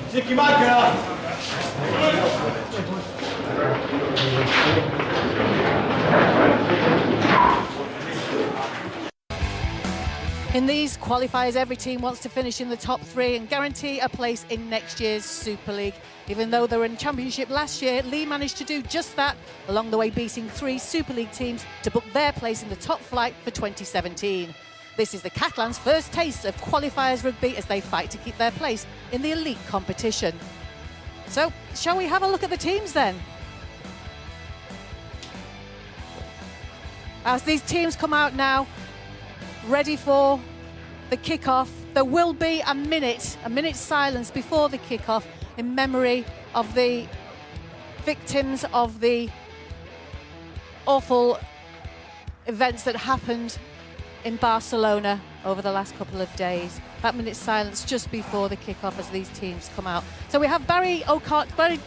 In these qualifiers, every team wants to finish in the top three and guarantee a place in next year's Super League. Even though they were in Championship last year, Leigh managed to do just that, along the way beating 3 Super League teams to book their place in the top flight for 2017. This is the Catalans' first taste of qualifiers rugby as they fight to keep their place in the elite competition. So, shall we have a look at the teams then? As these teams come out now, ready for the kick-off, there will be a minute's silence before the kick-off in memory of the victims of the awful events that happened in Barcelona over the last couple of days. That minute's silence just before the kick-off as these teams come out. So we have Barry Maguire,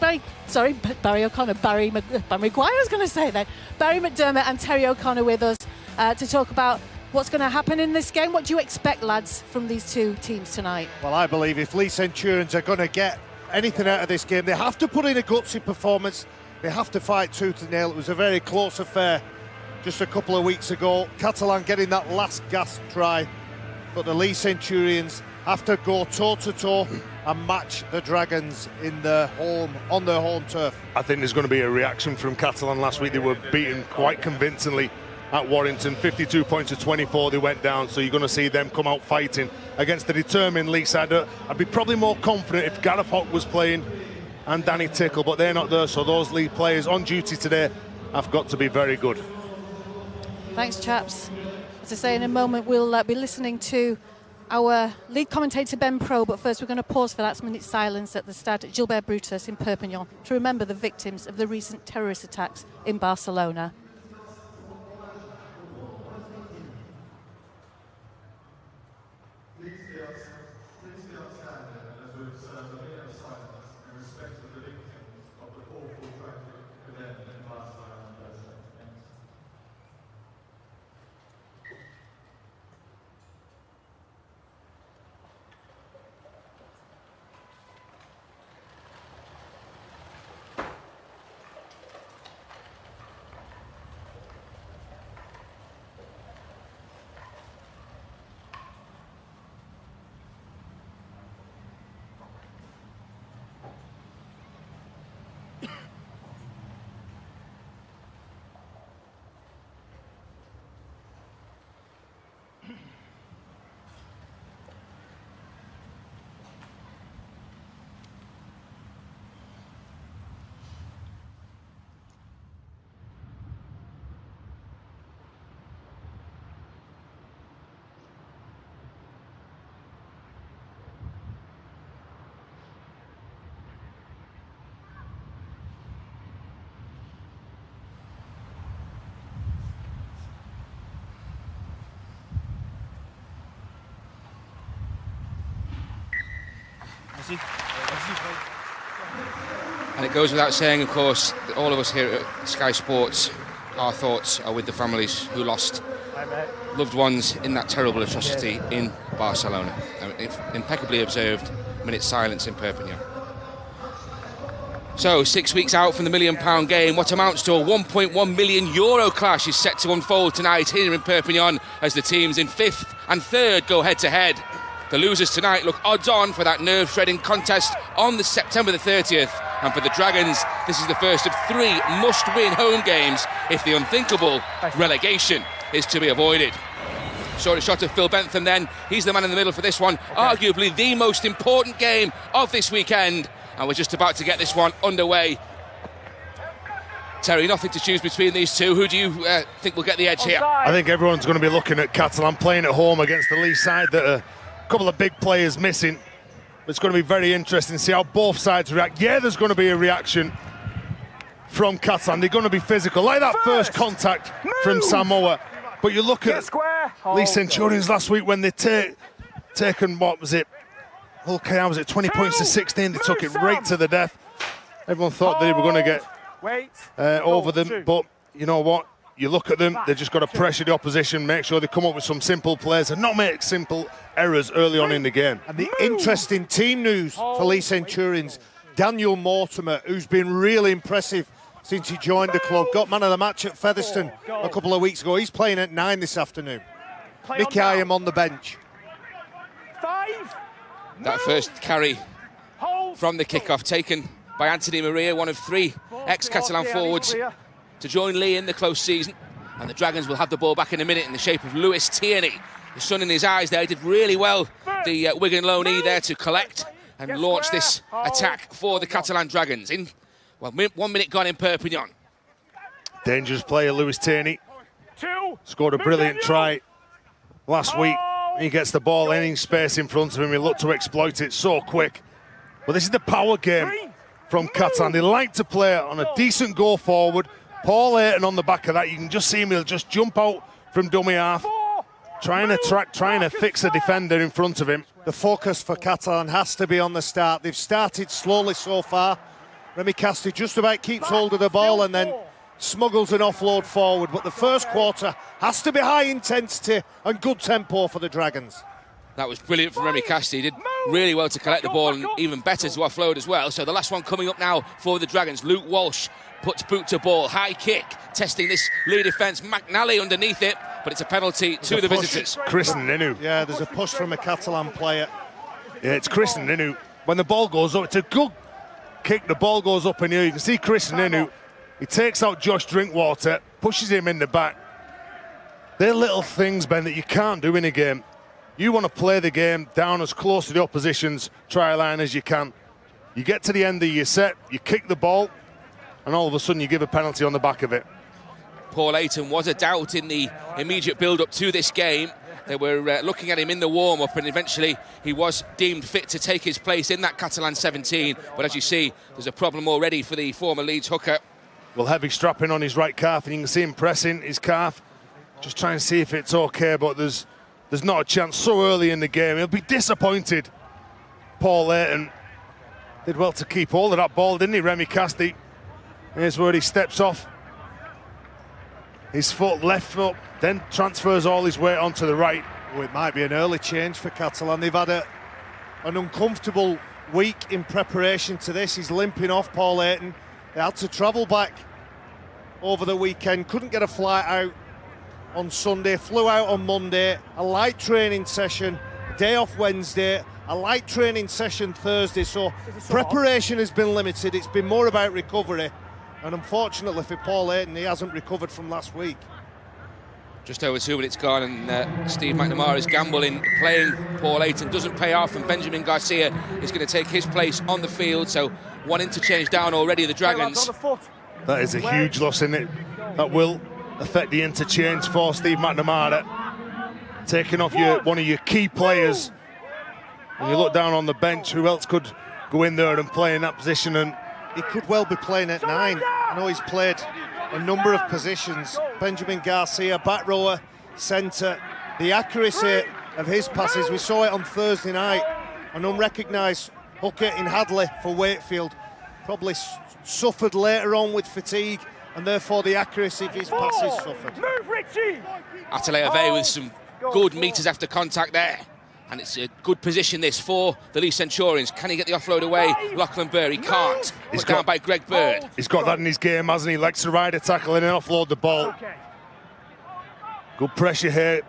I was going to say that. Barry McDermott and Terry O'Connor with us to talk about what's going to happen in this game. What do you expect, lads, from these two teams tonight? Well, I believe if Leigh Centurions are going to get anything out of this game, they have to put in a gutsy performance. They have to fight tooth and nail. It was a very close affair just a couple of weeks ago. Catalan getting that last gasp try, but the Leigh Centurions have to go toe-to-toe and match the Dragons on their home turf. I think there's going to be a reaction from Catalan. Last week they were beaten quite convincingly at Warrington, 52 points to 24 they went down, so you're going to see them come out fighting against the determined Leigh side. I'd be probably more confident if Gareth Hock was playing and Danny Tickle, but they're not there, so those Leigh players on duty today have got to be very good. Thanks, chaps. As I say, in a moment we'll be listening to our lead commentator Ben Pro, but first we're going to pause for that minute silence at the Stade Gilbert Brutus in Perpignan to remember the victims of the recent terrorist attacks in Barcelona. And it goes without saying, of course, that all of us here at Sky Sports, our thoughts are with the families who lost loved ones in that terrible atrocity in Barcelona. Impeccably observed minute silence in Perpignan. So, 6 weeks out from the £1 million game, what amounts to a €1.1 million clash is set to unfold tonight here in Perpignan as the teams in 5th and 3rd go head-to-head. The losers tonight look odds-on for that nerve-shredding contest on the September the 30th. And for the Dragons, this is the first of 3 must-win home games if the unthinkable relegation is to be avoided. Saw a shot of Phil Bentham then. He's the man in the middle for this one. Arguably the most important game of this weekend. And we're just about to get this one underway. Terry, nothing to choose between these two. Who do you think will get the edge here? I think everyone's going to be looking at Catalan playing at home against the Leigh side that are a couple of big players missing. It's going to be very interesting to see how both sides react. Yeah, there's going to be a reaction from Catalan. They're going to be physical, like that first contact from Samoa. But you look at Leigh Centurions last week when they taken, what was it? Okay, was it 20 points to 16? They took it right to the death. Everyone thought they were going to get over them, but you know what? you look at them, they've just got to pressure the opposition, make sure they come up with some simple plays and not make simple errors early on in the game. And the interesting team news for Leigh Centurions, Daniel Mortimer, who's been really impressive since he joined the club, got man of the match at Featherstone a couple of weeks ago. He's playing at 9 this afternoon. Mickey Iam on the bench. That first carry from the kickoff taken by Anthony Maria, one of 3 ex-Catalan forwards to join Leigh in the close season. And the Dragons will have the ball back in a minute in the shape of Lewis Tierney. The sun in his eyes there, did really well, the Wigan loanee there, to collect and launch this attack for the Catalan Dragons. In, well, 1 minute gone in Perpignan. Dangerous player, Lewis Tierney. Scored a brilliant try last week. He gets the ball in space in front of him. He looked to exploit it so quick. But this is the power game from Catalan. They like to play on a decent go forward. Paul Ayton on the back of that. You can just see him, he'll just jump out from dummy half, trying to fix a defender in front of him. The focus for Catalan has to be on the start. They've started slowly so far. Remy Casti just about keeps hold of the ball and then smuggles an offload forward. But the first quarter has to be high intensity and good tempo for the Dragons. That was brilliant from Remy Casti. He did really well to collect the ball and even better to offload as well. So the last one coming up now for the Dragons. Luke Walsh puts boot to ball, high kick, testing this Leigh defence. McNally underneath it, but it's a penalty to the visitors. Chris Ninu. Yeah, there's a push from a Catalan player. Yeah, it's Chris Ninu. When the ball goes up, it's a good kick. The ball goes up in here. You can see Chris Ninu. He takes out Josh Drinkwater, pushes him in the back. They're little things, Ben, that you can't do in a game. You want to play the game down as close to the opposition's try line as you can. You get to the end of your set, you kick the ball, and all of a sudden you give a penalty on the back of it. Paul Ayton was a doubt in the immediate build-up to this game. They were looking at him in the warm-up, and eventually he was deemed fit to take his place in that Catalan 17. But as you see, there's a problem already for the former Leeds hooker. Well, heavy strapping on his right calf, and you can see him pressing his calf, just trying to see if it's okay, but there's not a chance so early in the game. He'll be disappointed. Paul Ayton did well to keep hold of that ball, didn't he, Remy Casti? Here's where he steps off. His foot, left foot, then transfers all his weight onto the right. Oh, it might be an early change for Catalan. They've had an uncomfortable week in preparation to this. He's limping off, Paul Ayton. They had to travel back over the weekend, couldn't get a flight out on Sunday, flew out on Monday, a light training session, day off Wednesday, a light training session Thursday, so preparation has been limited. It's been more about recovery, and unfortunately for Paul Ayton, he hasn't recovered from last week. Just over 2 minutes gone, and Steve McNamara's gamble in playing Paul Ayton doesn't pay off, and Benjamin Garcia is going to take his place on the field. So 1 interchange down already, the Dragons. That is a huge loss, isn't it? That will affect the interchange for Steve McNamara. Taking off one of your key players. And you look down on the bench, who else could go in there and play in that position? And he could well be playing at 9. I know he's played a number of positions. Benjamin Garcia, back rower, centre. The accuracy of his passes, we saw it on Thursday night. An unrecognised hooker in Hadley for Wakefield. Probably suffered later on with fatigue, and therefore the accuracy of his passes suffered. Atale Ave with some good metres after contact there. And it's a good position this for the Leigh Centurions. Can he get the offload away? Lachlan Burr, he can't. He's down by Greg Bird. He's got that in his game, hasn't he? Likes to ride a tackle and then offload the ball. Good pressure here.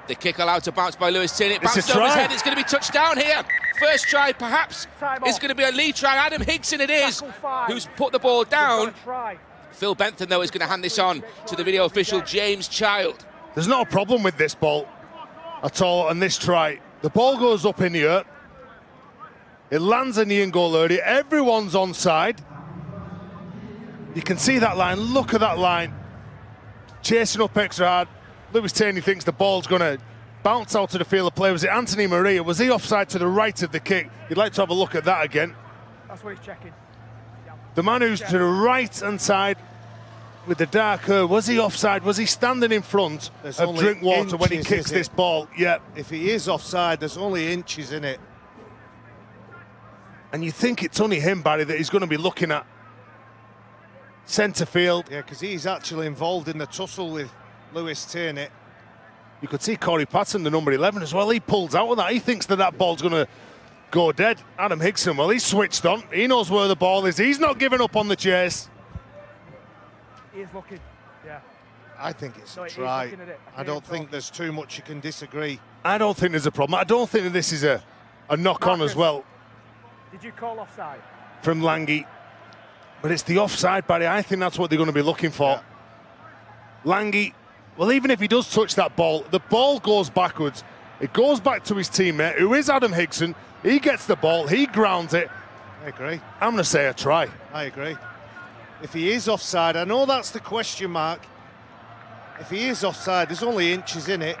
The kick allowed to bounce by Lewis Tierney. It bounced over his head. It's going to be touched down here. First try, perhaps. It's going to be a Leigh try. Adam Higson it is, who's put the ball down. Phil Bentham, though, is going to hand this on to the video official, James Child. There's not a problem with this ball at all on this try. The ball goes up in the air. It lands in the in-goal area. Everyone's onside. You can see that line. Look at that line. Chasing up extra hard. Lewis Tierney thinks the ball's going to bounce out to the field of play. Was it Anthony Maria? Was he offside to the right of the kick? You'd like to have a look at that again. That's what he's checking. The man who's to the right-hand side with the dark hair, was he offside? Was he standing in front of Drinkwater when he kicks this ball? Yeah. If he is offside, there's only inches in it. And you think it's only him, Barry, that he's going to be looking at. centre field. Yeah, because he's actually involved in the tussle with Lewis Tierney. You could see Corey Patton, the number 11 as well. He pulls out of that. He thinks that that ball's going to go dead. Adam Hickson, well, he's switched on. He knows where the ball is. He's not giving up on the chase. He is looking, yeah. I think it's a try. I don't think there's too much you can disagree. I don't think there's a problem. I don't think that this is a knock-on as well. Did you call offside? From Lange. But it's the offside, Barry. I think that's what they're going to be looking for. Yeah. Lange, well, even if he does touch that ball, the ball goes backwards. It goes back to his teammate, who is Adam Hickson. He gets the ball, he grounds it. I agree. I'm going to say a try. I agree. If he is offside, I know that's the question mark. If he is offside, there's only inches in it.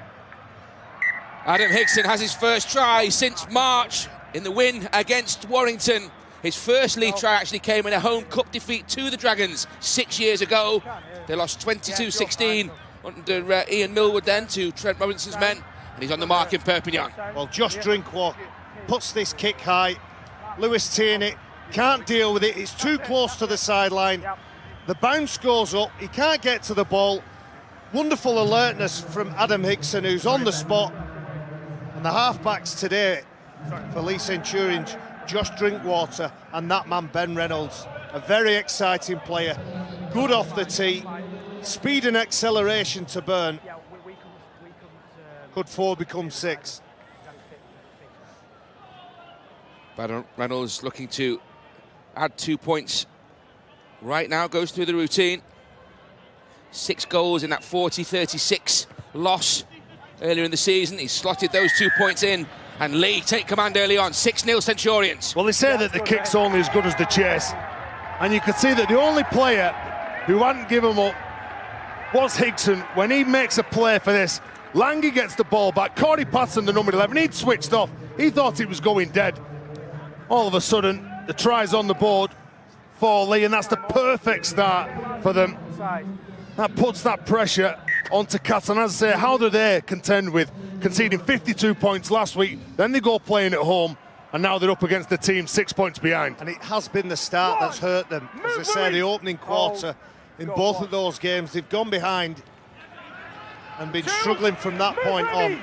Adam Hickson has his first try since March in the win against Warrington. His first league try actually came in a home cup defeat to the Dragons 6 years ago. They lost 22-16 under Ian Millwood then to Trent Robinson's men, and he's on the mark in Perpignan. Well, Josh Drinkwater puts this kick high. Lewis Tierney can't deal with it. It's too close to the sideline. The bounce goes up. He can't get to the ball. Wonderful alertness from Adam Hickson, who's on the spot. And the halfbacks today for Leigh Centurions, Josh Drinkwater and that man Ben Reynolds. A very exciting player. Good off the tee. Speed and acceleration to burn. Could 4 become 6? Ben Reynolds looking to add 2 points right now, goes through the routine. 6 goals in that 40-36 loss earlier in the season. He's slotted those 2 points in, and Leigh take command early on, 6-0 Centurions. Well, they say that the kick's only as good as the chase, and you could see that the only player who hadn't given up was Hickson. When he makes a play for this, Lange gets the ball back. Corey Patton, the number 11, he'd switched off. He thought it was going dead. All of a sudden, the try's on the board for Leigh, and that's the perfect start for them. That puts that pressure onto Catalans. As I say, how do they contend with conceding 52 points last week? Then they go playing at home, and now they're up against the team 6 points behind. And it has been the start that's hurt them. As I say, the opening quarter in both of those games, they've gone behind and been struggling from that point on.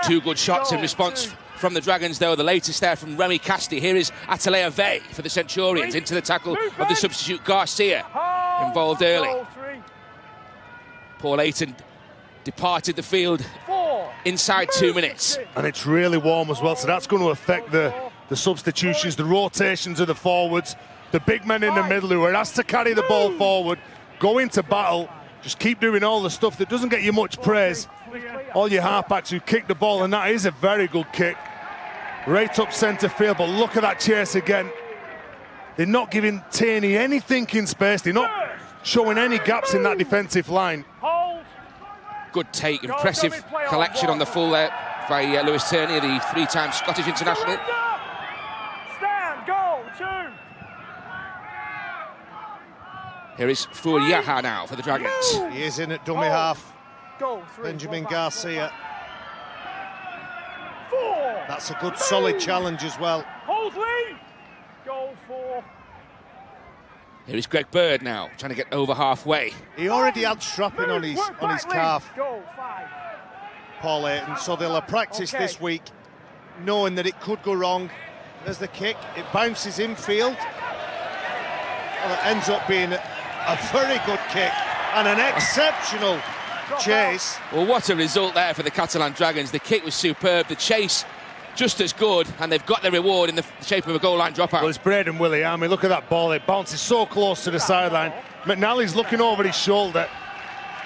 2 good shots in response from the Dragons, though. The latest there from Remy Casti. Here is Atalaya Vey for the Centurions into the tackle of the substitute Garcia, involved early. Paul Ayton departed the field inside 2 minutes. And it's really warm as well, so that's going to affect the substitutions, the rotations of the forwards, the big men in the middle who are asked to carry the ball forward, go into battle, just keep doing all the stuff that doesn't get you much praise. All your halfbacks who kick the ball, and that is a very good kick. Right up centre field, but look at that chase again. They're not giving Tierney any thinking space. They're not showing any gaps in that defensive line. Good take, impressive collection on the full there by Lewis Tierney, the 3-time Scottish international. Stand, goal, 2. Here is Fur Yaha now for the Dragons. He is in at dummy half. Goal, 3. Benjamin Garcia. That's a good solid challenge as well. Hold Leigh. Goal 4. Here is Greg Bird now, trying to get over halfway. He already had strapping on his calf, Goal 5. Paul Ayton, so they'll have practiced this week, knowing that it could go wrong. There's the kick, it bounces infield. Well, it ends up being a very good kick and an exceptional chase. Well, what a result there for the Catalan Dragons. The kick was superb, the chase just as good, and they've got their reward in the shape of a goal line dropout. Well, it's Braden Williami. Look at that ball. It bounces so close to the sideline. McNally's looking over his shoulder,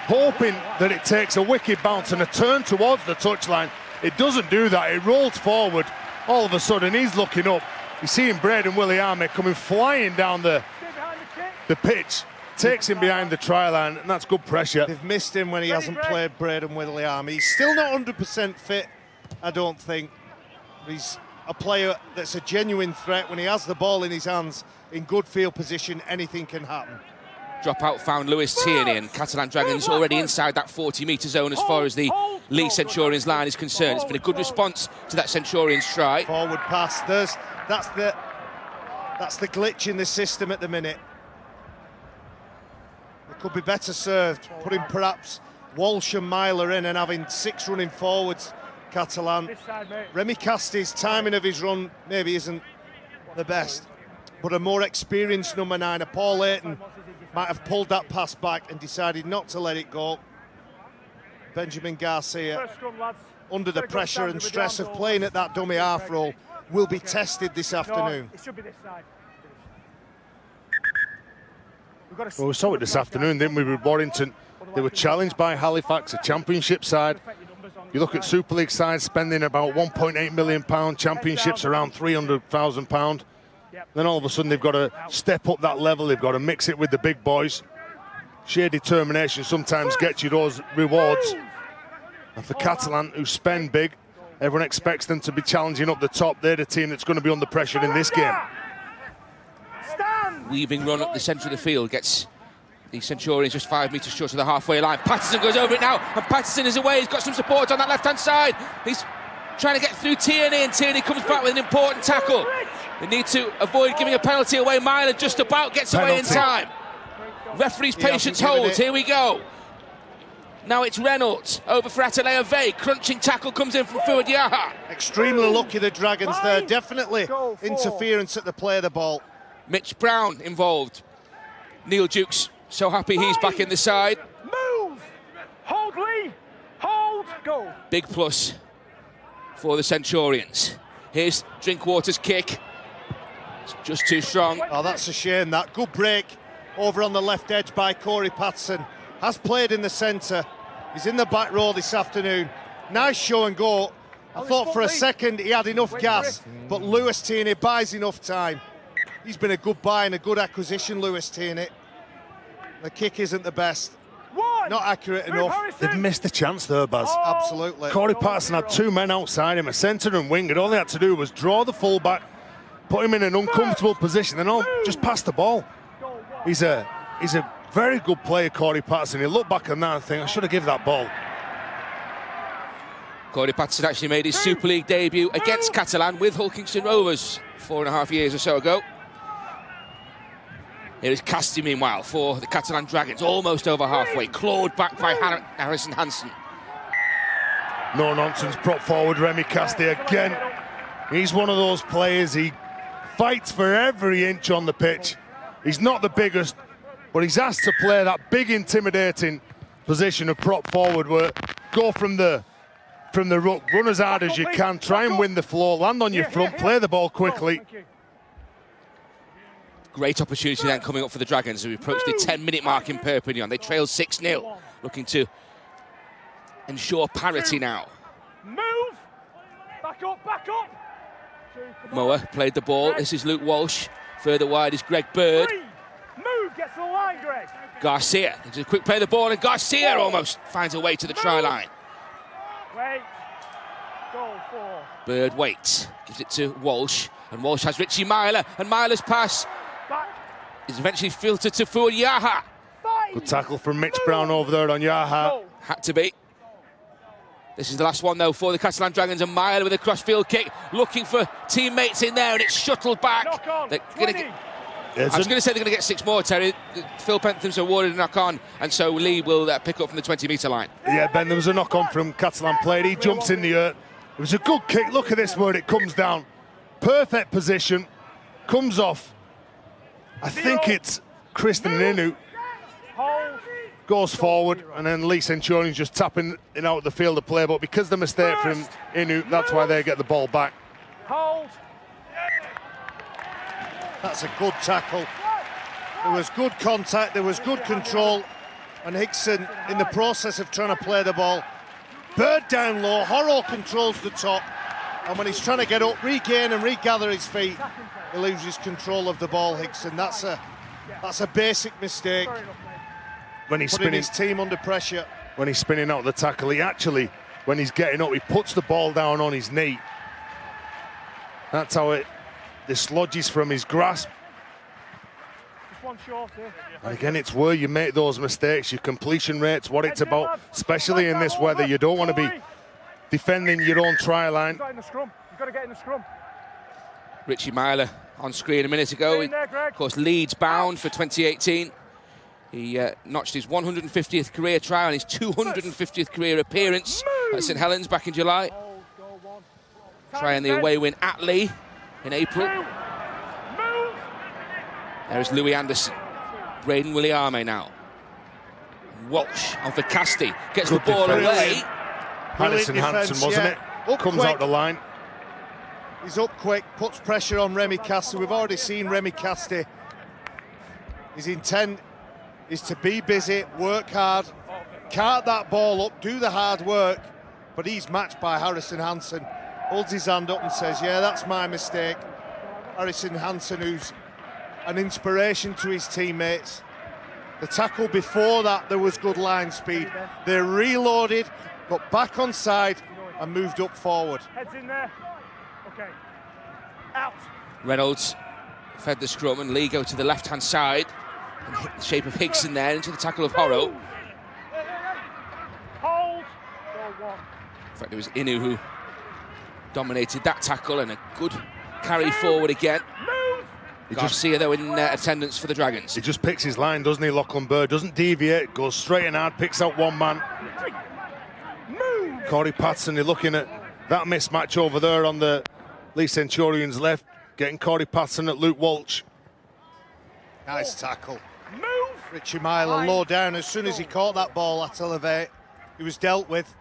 hoping that it takes a wicked bounce and a turn towards the touchline. It doesn't do that. It rolls forward. All of a sudden, he's looking up. You're seeing Braden Williami coming flying down the pitch. Takes him behind the try line, and that's good pressure. They've missed him when he hasn't played Braden Williami. He's still not 100% fit, I don't think. He's a player that's a genuine threat. When he has the ball in his hands in good field position, anything can happen. Dropout found Lewis Tierney, and Catalan Dragons already inside that 40-metre zone as far as the Leigh Centurions line is concerned. It's been a good response to that Centurions try. Forward pass. That's the glitch in the system at the minute. Could be better served, putting perhaps Walsh and Myler in and having 6 running forwards, Catalan. This side, mate. Remy Casty's timing of his run maybe isn't the best, but a more experienced number 9, a Paul Layton, might have pulled that pass back and decided not to let it go. Benjamin Garcia, First scrum, lads. under the Gotta go pressure standard and with stress the of arms playing over. at that dummy half role, will be tested this afternoon. No, it should be this side. We've got to Well, we saw it this afternoon, didn't we, with Warrington? They were challenged by Halifax, a championship side. You look at Super League sides spending about £1.8 million, championships around £300,000. Then all of a sudden they've got to step up that level, they've got to mix it with the big boys. Sheer determination sometimes gets you those rewards. And for Catalan, who spend big, everyone expects them to be challenging up the top. They're the team that's going to be under pressure in this game. Stand! Weaving run up the centre of the field gets the Centurions just 5 metres short of the halfway line. Patterson goes over it now, and Patterson is away. He's got some support on that left-hand side. He's trying to get through Tierney, and Tierney comes back with an important tackle. They need to avoid giving a penalty away. Myler just about gets away in time. Referee's patience holds. Here we go. Now it's Reynolds over for Atalaya Vey. Crunching tackle comes in from Fuad Yaha. Extremely lucky, the Dragons there. Definitely interference at the play of the ball. Mitch Brown involved. Neil Dukes so happy he's back in the side. Move! Hold, Leigh! Hold! Go! Big plus for the Centurions. Here's Drinkwater's kick. It's just too strong. Oh, that's a shame, that. Good break over on the left edge by Corey Patterson. Has played in the centre. He's in the back row this afternoon. Nice show and go. I thought for a second he had enough gas, but Lewis Tierney buys enough time. He's been a good buy and a good acquisition, Lewis Tierney. The kick isn't the best. Not accurate enough. They've missed the chance there, Baz. Absolutely. Corey Patterson had 2 men outside him, a centre and wing, and all they had to do was draw the fullback, put him in an uncomfortable position, and just pass the ball. He's a very good player, Corey Patterson. He looked back on that and think, I should have given that ball. Corey Patterson actually made his Super League debut against Catalan with Hull Kingston Rovers 4.5 years or so ago. Here is Casti, meanwhile, for the Catalan Dragons, almost over halfway, clawed back by Harrison Hansen. No nonsense, prop forward Remy Casti again. He's one of those players, he fights for every inch on the pitch. He's not the biggest, but he's asked to play that big, intimidating position of prop forward, where go from the ruck, run as hard as you can, try and win the floor, land on your front, play the ball quickly. Great opportunity then coming up for the Dragons as we approach the 10-minute mark in Perpignan. They trail 6-0, looking to ensure parity now. Move! Back up, back up! Moa played the ball. This is Luke Walsh. Further wide is Greg Bird. Move, get to the line, Greg. Garcia, just a quick play of the ball, and Garcia almost finds a way to the try line. Wait. Goal 4. Bird waits, gives it to Walsh, and Walsh has Richie Myler, and Myler's pass Back. is eventually filtered to Fuad Yaha. 5. Good tackle from Mitch Brown over there on Yaha. Goal. Had to be. This is the last one, though, for the Catalan Dragons, and Myler with a crossfield kick, looking for teammates in there, and it's shuttled back. Knock on. They're 20. gonna I was going to say they're going to get 6 more, Terry. Phil Pentham's awarded a knock-on, and so Leigh will pick up from the 20-metre line. Yeah, Ben, there was a knock-on from Catalan player. He jumps in the earth. It was a good kick. Look at this where it comes down. Perfect position. Comes off. I think it's Kristen Inu. Hold. Goes forward, and then Leigh Centurion's just tapping it out of the field of play. But because the mistake from Inu, that's why they get the ball back. Hold. That's a good tackle. There was good contact, there was good control, and Hickson, in the process of trying to play the ball, Bird down low, Horrell controls the top, and when he's trying to get up, regain and regather his feet, he loses control of the ball, Hickson. That's a basic mistake, When he's putting spinning, his team under pressure. when he's spinning out the tackle, he actually, when he's getting up, he puts the ball down on his knee. That's how it dislodges from his grasp. Just one short here. And again, it's where you make those mistakes, your completion rate's what it's about, especially in this weather. You don't want to be defending your own try line. Got in the scrum. You've got to get in the scrum. Richie Myler on screen a minute ago. In there, Greg. Of course, Leeds bound for 2018. He notched his 150th career try and his 250th career appearance at St Helens back in July. Trying the away win at Leigh in April. There's Louis Anderson. Braden Williame now. Walsh on for Casti. Gets the ball away. Harrison Hansen, wasn't it? Comes out the line. He's up quick, puts pressure on Remy Casti. We've already seen Remy Casti. His intent is to be busy, work hard, cart that ball up, do the hard work, but he's matched by Harrison Hansen. Holds his hand up and says, yeah, that's my mistake. Harrison Hansen, who's an inspiration to his teammates. The tackle before that, there was good line speed. They reloaded, got back on side and moved up forward. Heads in there. Okay. Out. Reynolds fed the scrum and Leigh go to the left-hand side and hit the shape of Higson there into the tackle of Horrow. Hold. Go one. In fact, it was Inu who dominated that tackle and a good carry forward again. Garcia, though, in attendance for the Dragons. He just picks his line, doesn't he, Lachlan Bird? Doesn't deviate, goes straight and hard, picks out one man. Corey Patson, you're looking at that mismatch over there on the Leigh Centurions left, getting Corey Patson at Luke Walsh. Nice tackle. Richie Myler low down. As soon as he caught that ball at Elevate, he was dealt with.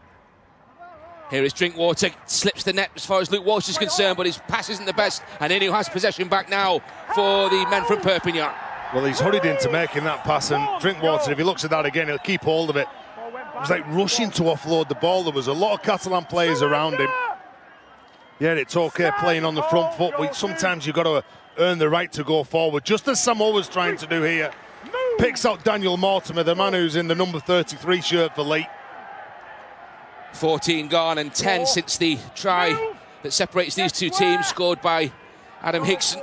Here is Drinkwater, slips the net as far as Luke Walsh is concerned, but his pass isn't the best, and Inu has possession back now for the men from Perpignan. Well, he's hurried into making that pass, and Drinkwater, if he looks at that again, he'll keep hold of it. It was like rushing to offload the ball. There was a lot of Catalan players around him. Yeah, it's okay playing on the front foot, but sometimes you've got to earn the right to go forward, just as Samoa was trying to do here. Picks out Daniel Mortimer, the man who's in the number 33 shirt for Leigh. 14 gone and 10 since the try that separates these two teams, scored by Adam Higson.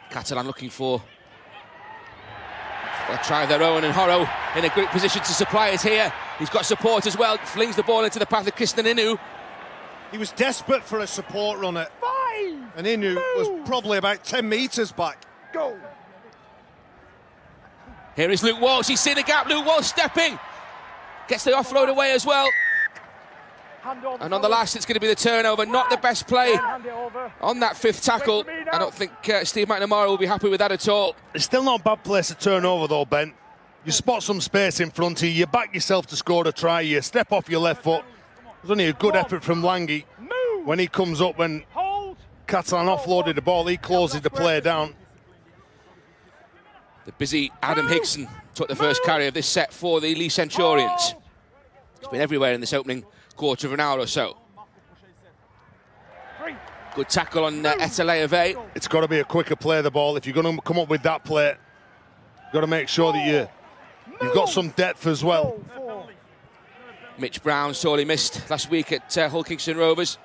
Catalan looking for a try of their own, and Horrow in a great position to supply it here. He's got support as well, flings the ball into the path of Kristen Inu. He was desperate for a support runner, and Inu was probably about 10 metres back. Go. Here is Luke Walsh, he's seen a gap, Luke Walsh stepping. Gets the offload away as well. And on the last, it's going to be the turnover. Not the best play on that fifth tackle. I don't think Steve McNamara will be happy with that at all. It's still not a bad place to turn over, though, Ben. You spot some space in front of you, you back yourself to score a try, you step off your left foot. There's only a good effort from Lange. When he comes up, when Catalan offloaded the ball, he closes the play down. The busy Adam Higson took the first carry of this set for the Leigh Centurions. He's been everywhere in this opening quarter of an hour or so. Good tackle on Eteleave. It's got to be a quicker play of the ball. If you're going to come up with that play, you've got to make sure that you've got some depth as well. Mitch Brown sorely missed last week at Hull Kingston Rovers.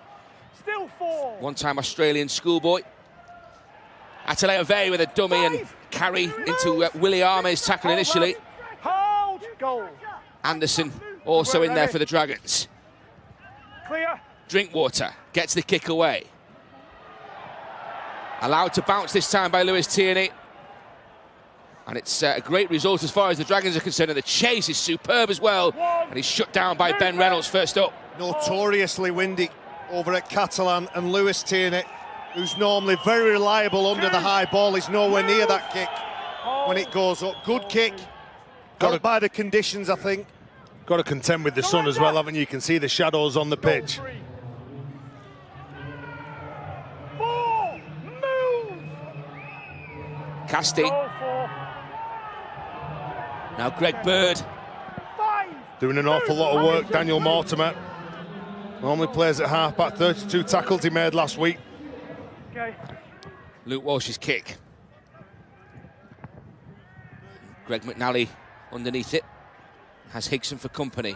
One-time Australian schoolboy. Eteleave with a dummy and carry into Williame's tackle initially. Anderson also in there for the Dragons. Drinkwater gets the kick away. Allowed to bounce this time by Lewis Tierney. And it's a great result as far as the Dragons are concerned. And the chase is superb as well. And he's shut down by Ben Reynolds first up. Notoriously windy over at Catalan, and Lewis Tierney, who's normally very reliable under the high ball, is nowhere near that kick when it goes up. Good kick. Got by the conditions, I think. Got to contend with the sun as well, haven't you? You can see the shadows on the pitch. Casti. Now Greg Bird. Doing an awful lot of work, Daniel Mortimer. Normally plays at half-back, 32 tackles he made last week. Luke Walsh's kick. Greg McNally underneath it. Has Higson for company.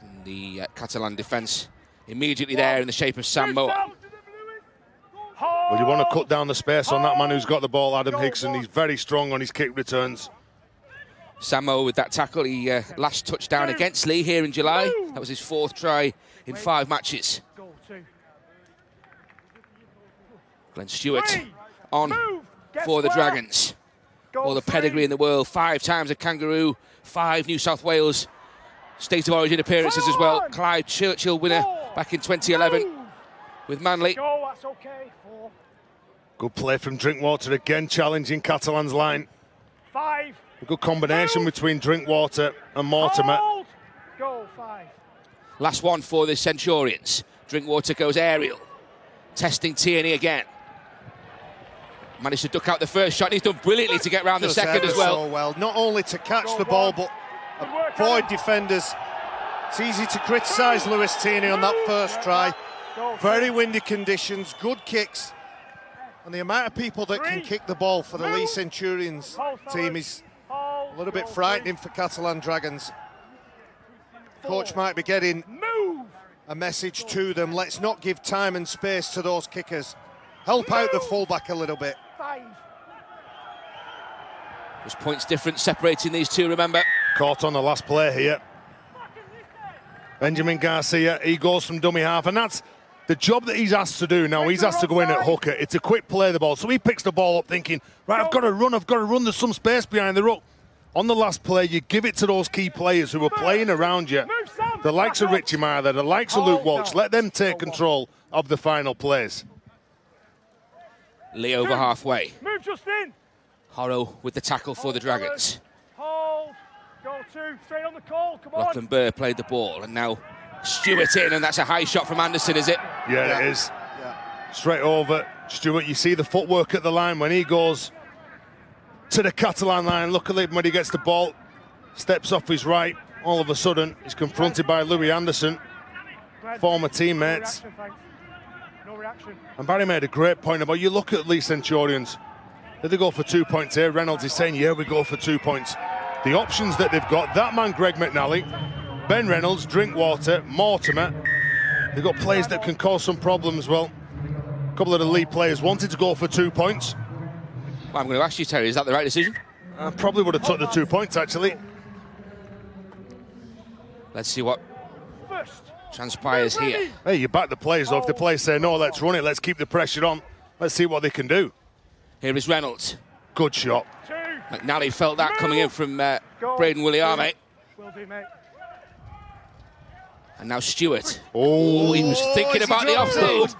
And the Catalan defence immediately there in the shape of Sam Moa. Well, you want to cut down the space on that man who's got the ball, Adam Higson. He's very strong on his kick returns. Samo with that tackle, he last touchdown against Leigh here in July. That was his 4th try in 5 matches. Glenn Stewart on for the Dragons. All the pedigree in the world, 5 times a Kangaroo, 5 New South Wales State of Origin appearances as well. Clyde Churchill winner back in 2011 with Manly. Go, that's okay. 4. Good play from Drinkwater again, challenging Catalans' line. 5. A good combination between Drinkwater and Mortimer. Hold. Go, 5. Last one for the Centurions. Drinkwater goes aerial, testing Tierney again. Managed to duck out the first shot. He's done brilliantly to get round the second as well. So well, not only to catch the ball, but avoid defenders. It's easy to criticise Lewis Tierney on that first try. Very windy conditions, good kicks. And the amount of people that can kick the ball for the Leigh Centurions team is a little bit frightening for Catalan Dragons. Coach might be getting a message to them. Let's not give time and space to those kickers. Help out the fullback a little bit. There's points difference separating these two, remember. Caught on the last play here. Benjamin Garcia, he goes from dummy half, and that's the job that he's asked to do now. He's asked to go in at hooker. It's a quick play the ball. So he picks the ball up thinking, right, I've got to run. There's some space behind the ruck. On the last play, you give it to those key players who are playing around you. The likes of Richie Martha, the likes of Luke Walsh. Let them take control of the final plays. Leigh over halfway. Move, Justin. Horrow with the tackle for the Dragons. Hold. Go 2. Straight on the call. Come on. Lachlan Burr played the ball, and now Stewart in, and that's a high shot from Anderson, is it? Yeah, it is. Straight over. Stewart, you see the footwork at the line when he goes to the Catalan line. Look at him when he gets the ball, steps off his right. All of a sudden, he's confronted by Louis Anderson, former teammates. No reaction. And Barry made a great point about, you look at Leigh Centurions, did they go for 2 points here? Reynolds is saying, yeah, we go for 2 points. The options that they've got, that man Greg McNally, Ben Reynolds, Drinkwater, Mortimer, they've got players that can cause some problems. Well, a couple of the Leigh players wanted to go for 2 points. Well, I'm going to ask you, Terry, is that the right decision? I probably would have took the 2 points, actually. Let's see what transpires here. Hey, you back the players, though. If the players say, no, let's run it, let's keep the pressure on, let's see what they can do. Here is Reynolds. Good shot. McNally felt that coming in from Braden Williame. And now Stewart. Oh, he was thinking about the offload.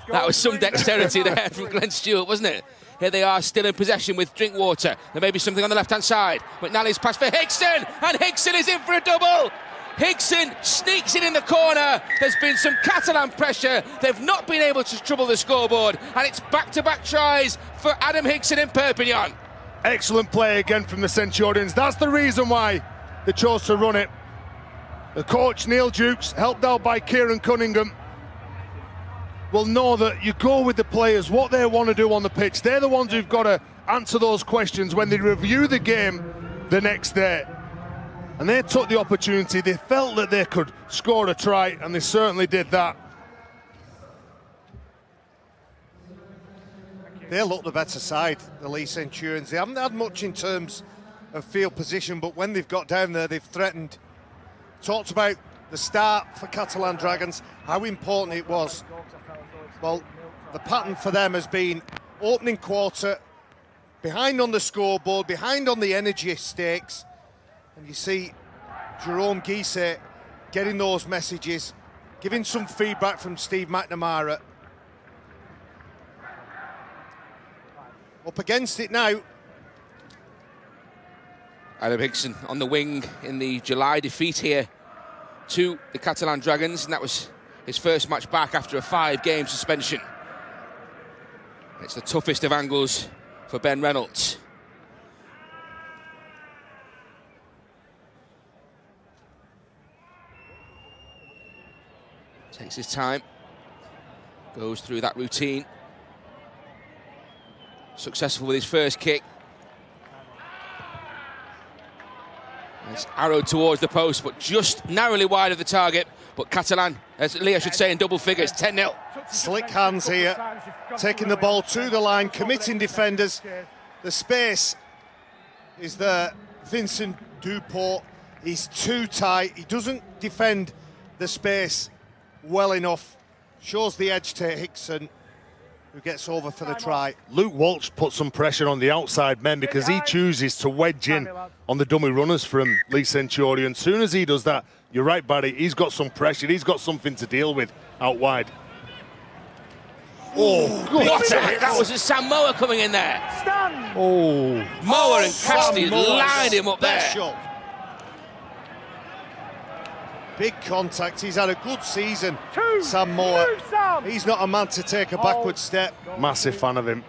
That was some dexterity there from Glenn Stewart, wasn't it? Here they are, still in possession with Drinkwater. There may be something on the left-hand side. McNally's pass for Hickson, and Hickson is in for a double. Hickson sneaks in the corner. There's been some Catalan pressure. They've not been able to trouble the scoreboard, and it's back-to-back tries for Adam Hickson in Perpignan. Excellent play again from the Centurions. That's the reason why they chose to run it. The coach, Neil Dukes, helped out by Kieran Cunningham, will know that you go with the players, what they want to do on the pitch. They're the ones who've got to answer those questions when they review the game the next day. And they took the opportunity. They felt that they could score a try, and they certainly did that. They look the better side, the Leigh Centurions. They haven't had much in terms of field position, but when they've got down there, they've threatened. Talked about the start for Catalan Dragons, how important it was. Well, the pattern for them has been opening quarter, behind on the scoreboard, behind on the energy stakes. And you see Jerome Guisset getting those messages, giving some feedback from Steve McNamara. Up against it now. Adam Hickson on the wing in the July defeat here to the Catalan Dragons, and that was his first match back after a 5-game suspension. It's the toughest of angles for Ben Reynolds. Takes his time, goes through that routine. Successful with his first kick. It's arrowed towards the post, but just narrowly wide of the target. But Catalan, as Leigh should say, in double figures, 10-0. Slick hands here, taking the ball to the line, committing defenders. The space is there. Vincent Duport, he's too tight. He doesn't defend the space well enough. Shows the edge to Hickson, who gets over for the try. Luke Walsh put some pressure on the outside men because he chooses to wedge in on the dummy runners from Leigh Centurion. As soon as he does that, you're right, Barry, he's got some pressure, he's got something to deal with out wide. Oh, what a hit! That was a Sam Mower coming in there. Stand! Oh, Mower and Cassidy lined him up there. Special. Big contact. He's had a good season, Sam Moore. He's not a man to take a backward step. massive fan of him.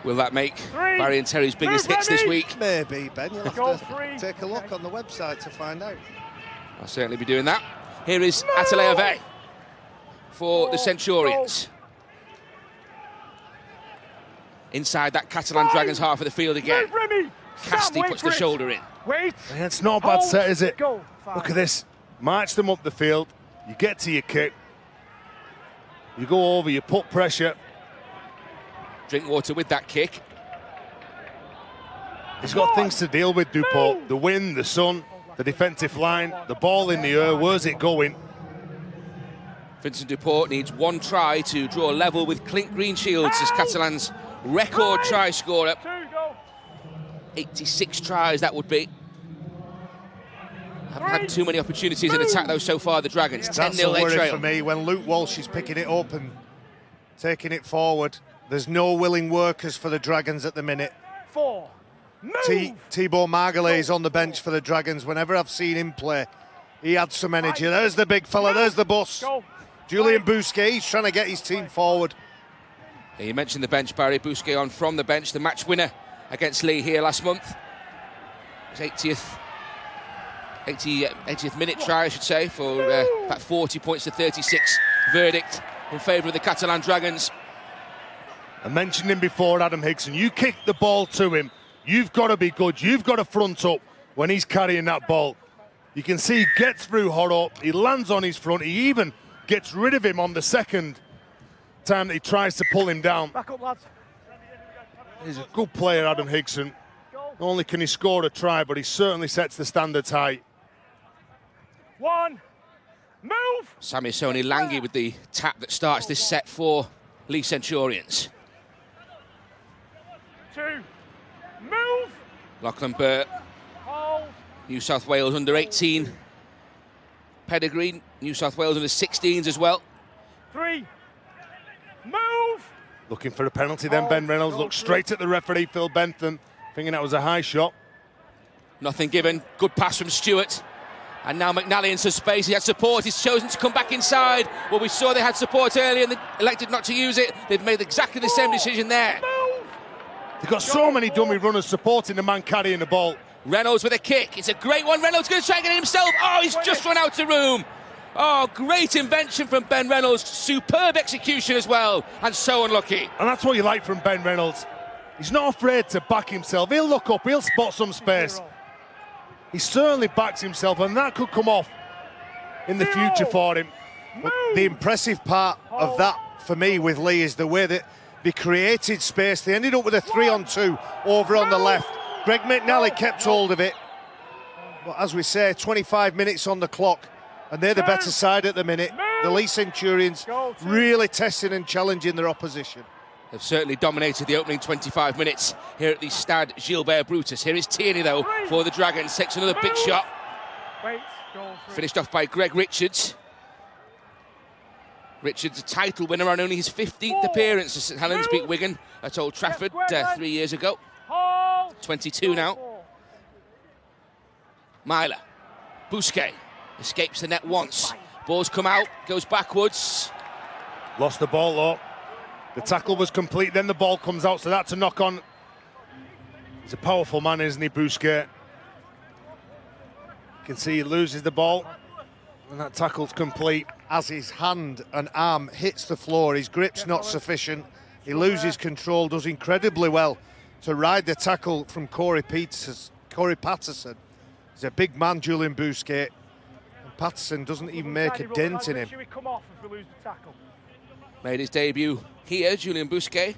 Will that make Barry and Terry's biggest hits this week? Maybe, Ben. You'll have to take a look on the website to find out. I'll certainly be doing that. Here is Atelier for the Centurions. Inside that Catalan Dragons half of the field again. Cassidy puts the shoulder in. Wait. Yeah, it's not a bad set, is it? Go. Look at this. March them up the field. You get to your kick. You go over, you put pressure. Drink water with that kick. He's got things to deal with, Dupont. The wind, the sun, the defensive line, the ball in the air. Where's it going? Vincent Dupont needs one try to draw level with Clint Greenshields as Catalans' record try scorer. 86 tries that would be. Haven't had too many opportunities in attack though so far, the Dragons. 10-0 That's a they worry trail. for me when Luke Walsh is picking it up and taking it forward. There's no willing workers for the Dragons at the minute. 4. Thibaut Margalet is on the bench for the Dragons. Whenever I've seen him play, he had some energy. There's the big fella, there's the bus. Julian Bousquet, he's trying to get his team forward. Yeah, you mentioned the bench, Barry. Bousquet on from the bench, the match winner against Leigh here last month. His 80th minute try, I should say, for about 40 points to 36 verdict in favour of the Catalan Dragons. I mentioned him before, Adam Higson. You kick the ball to him, you've got to be good. You've got to front up when he's carrying that ball. You can see he gets through Horror, he lands on his front, he even gets rid of him on the second time that he tries to pull him down. Back up, lads. He's a good player, Adam Higson. Not only can he score a try, but he certainly sets the standards high. 1. Move! Samisoni Langi with the tap that starts this set for Leigh Centurions. 2. Move! Lachlan Burt, Hold. New South Wales under 18 pedigree, New South Wales under 16s as well. 3. Move! Looking for a penalty then, Ben Reynolds looks straight at the referee, Phil Bentham, thinking that was a high shot. Nothing given, good pass from Stewart. And now McNally in some space, he had support, he's chosen to come back inside. Well, we saw they had support earlier and they elected not to use it. They've made exactly the same decision there. They've got so many dummy runners supporting the man carrying the ball. Reynolds with a kick, it's a great one, Reynolds going to try and get it himself. Oh, he's just run out of room. Oh, great invention from Ben Reynolds, superb execution as well, and so unlucky. And that's what you like from Ben Reynolds. He's not afraid to back himself. He'll look up, he'll spot some space. He certainly backs himself, and that could come off in the future for him. But the impressive part of that for me with Leigh is the way that they created space. They ended up with a 3-on-2 over on the left. Greg McNally kept hold of it. But as we say, 25 minutes on the clock, and they're the better side at the minute. The Leigh Centurions really testing and challenging their opposition. They've certainly dominated the opening 25 minutes here at the Stade Gilbert Brutus. Here is Tierney, though, for the Dragons. Takes another big shot. Finished off by Greg Richards. Richards, a title winner on only his 15th appearance as St Helens beat Wigan at Old Trafford 3 years ago. 22 now. Myler. Bousquet escapes the net once. Ball's come out, goes backwards. Lost the ball though. The tackle was complete, then the ball comes out, so that's a knock on. He's a powerful man, isn't he, Bousquet? You can see he loses the ball, and that tackle's complete. As his hand and arm hits the floor, his grip's not sufficient. He loses control, does incredibly well to ride the tackle from Corey Patterson. He's a big man, Julian Bousquet. And Patterson doesn't even make a dent in him. Made his debut here, Julian Bousquet,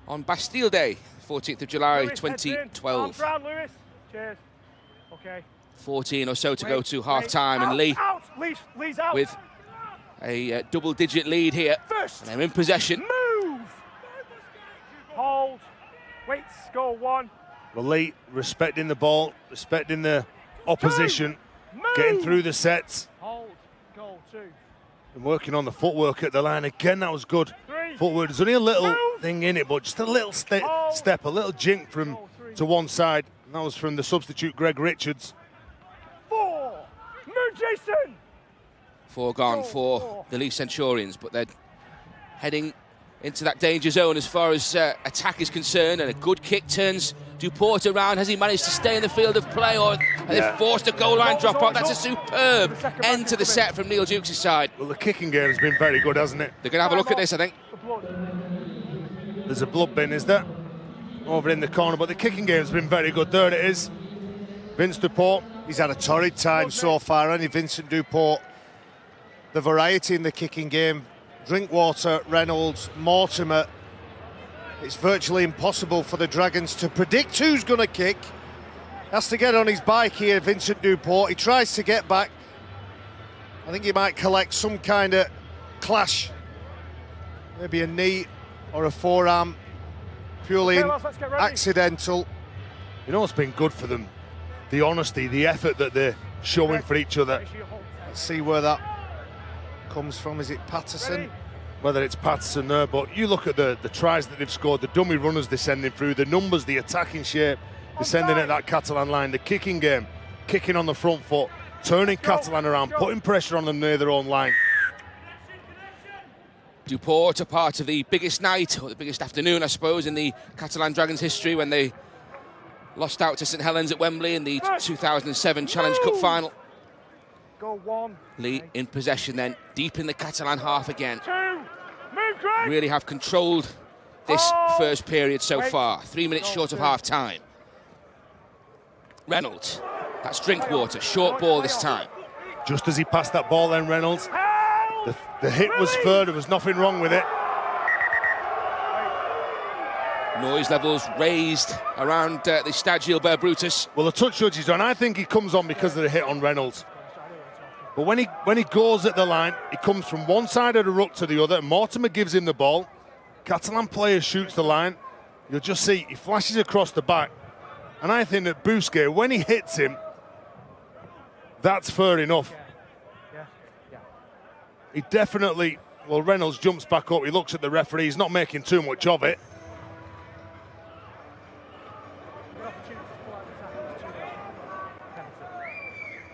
on Bastille Day, 14th of July, 2012. 14 or so to go to half-time, and Leigh with a double-digit lead here. First. And they're in possession. Move. Hold. Wait. Score 1. Well, Leigh respecting the ball, respecting the opposition, Move. getting through the sets. Hold. Goal 2. And working on the footwork at the line. Again, that was good. 3. Footwork, there's only a little Move. thing in it, but just a little step, a little jink from to one side. And that was from the substitute, Greg Richards. 4. Move, Jason. 4 gone for the Leigh Centurions, but they're heading into that danger zone as far as attack is concerned, and a good kick turns Duport around. Has he managed to stay in the field of play, or have they forced a goal line drop out? That's a superb end to the set from Neil Dukes' side. Well, the kicking game has been very good, hasn't it? They're going to have a look at this, I think. There's a blood bin, is there? Over in the corner, but the kicking game has been very good. There it is. Vince Duport. He's had a torrid time so far, hasn't he, Vincent Duport? The variety in the kicking game. Drinkwater, Reynolds, Mortimer. It's virtually impossible for the Dragons to predict who's going to kick. Has to get on his bike here, Vincent Duport. He tries to get back. I think he might collect some kind of clash. Maybe a knee or a forearm. Purely accidental. You know what's been good for them? The honesty, the effort that they're showing for each other. Let's see where that comes from. Is it Patterson? Whether it's Patterson there, but you look at the tries that they've scored, the dummy runners descending through, the numbers, the attacking shape, descending at that Catalan line, the kicking game, kicking on the front foot, turning Catalan around, putting pressure on them near their own line. Duport, a part of the biggest night, or the biggest afternoon, I suppose, in the Catalan Dragons history, when they lost out to St Helens at Wembley in the 2007 Challenge Cup final. Goal 1. Leigh in possession then, deep in the Catalan half again. 2. Move, Greg. Really have controlled this first period so far. 3 minutes short of half time. Reynolds, that's Drinkwater, short ball this time. Just as he passed that ball then, Reynolds, the hit was fair, there was nothing wrong with it. Noise levels raised around the Stade Gilbert Brutus. Well, the touch judge is on. I think he comes on because of the hit on Reynolds. But when he goes at the line, he comes from one side of the ruck to the other. Mortimer gives him the ball. Catalan player shoots the line. You'll just see he flashes across the back. And I think that Busquets, when he hits him, that's fair enough. He definitely, well, Reynolds jumps back up. He looks at the referee. He's not making too much of it.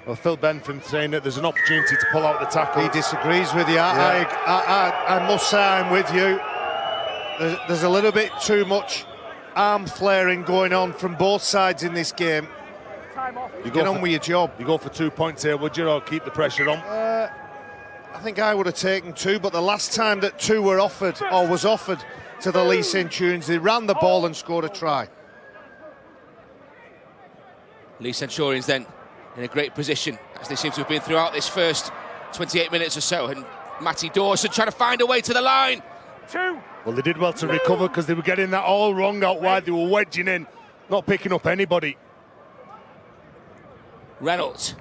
Well, Phil Bentham saying that there's an opportunity to pull out the tackle. He disagrees with you. I must say I'm with you. There's a little bit too much arm flaring going on from both sides in this game. You get on with your job. You go for 2 points here, would you, or keep the pressure on? I think I would have taken 2, but the last time that 2 were offered, or was offered to the Leigh Centurions, they ran the ball and scored a try. Leigh Centurions then in a great position, as they seem to have been throughout this first 28 minutes or so. And Matty Dawson trying to find a way to the line. 2. Well, they did well to recover because they were getting that all wrong out wide. They were wedging in, not picking up anybody. Reynolds.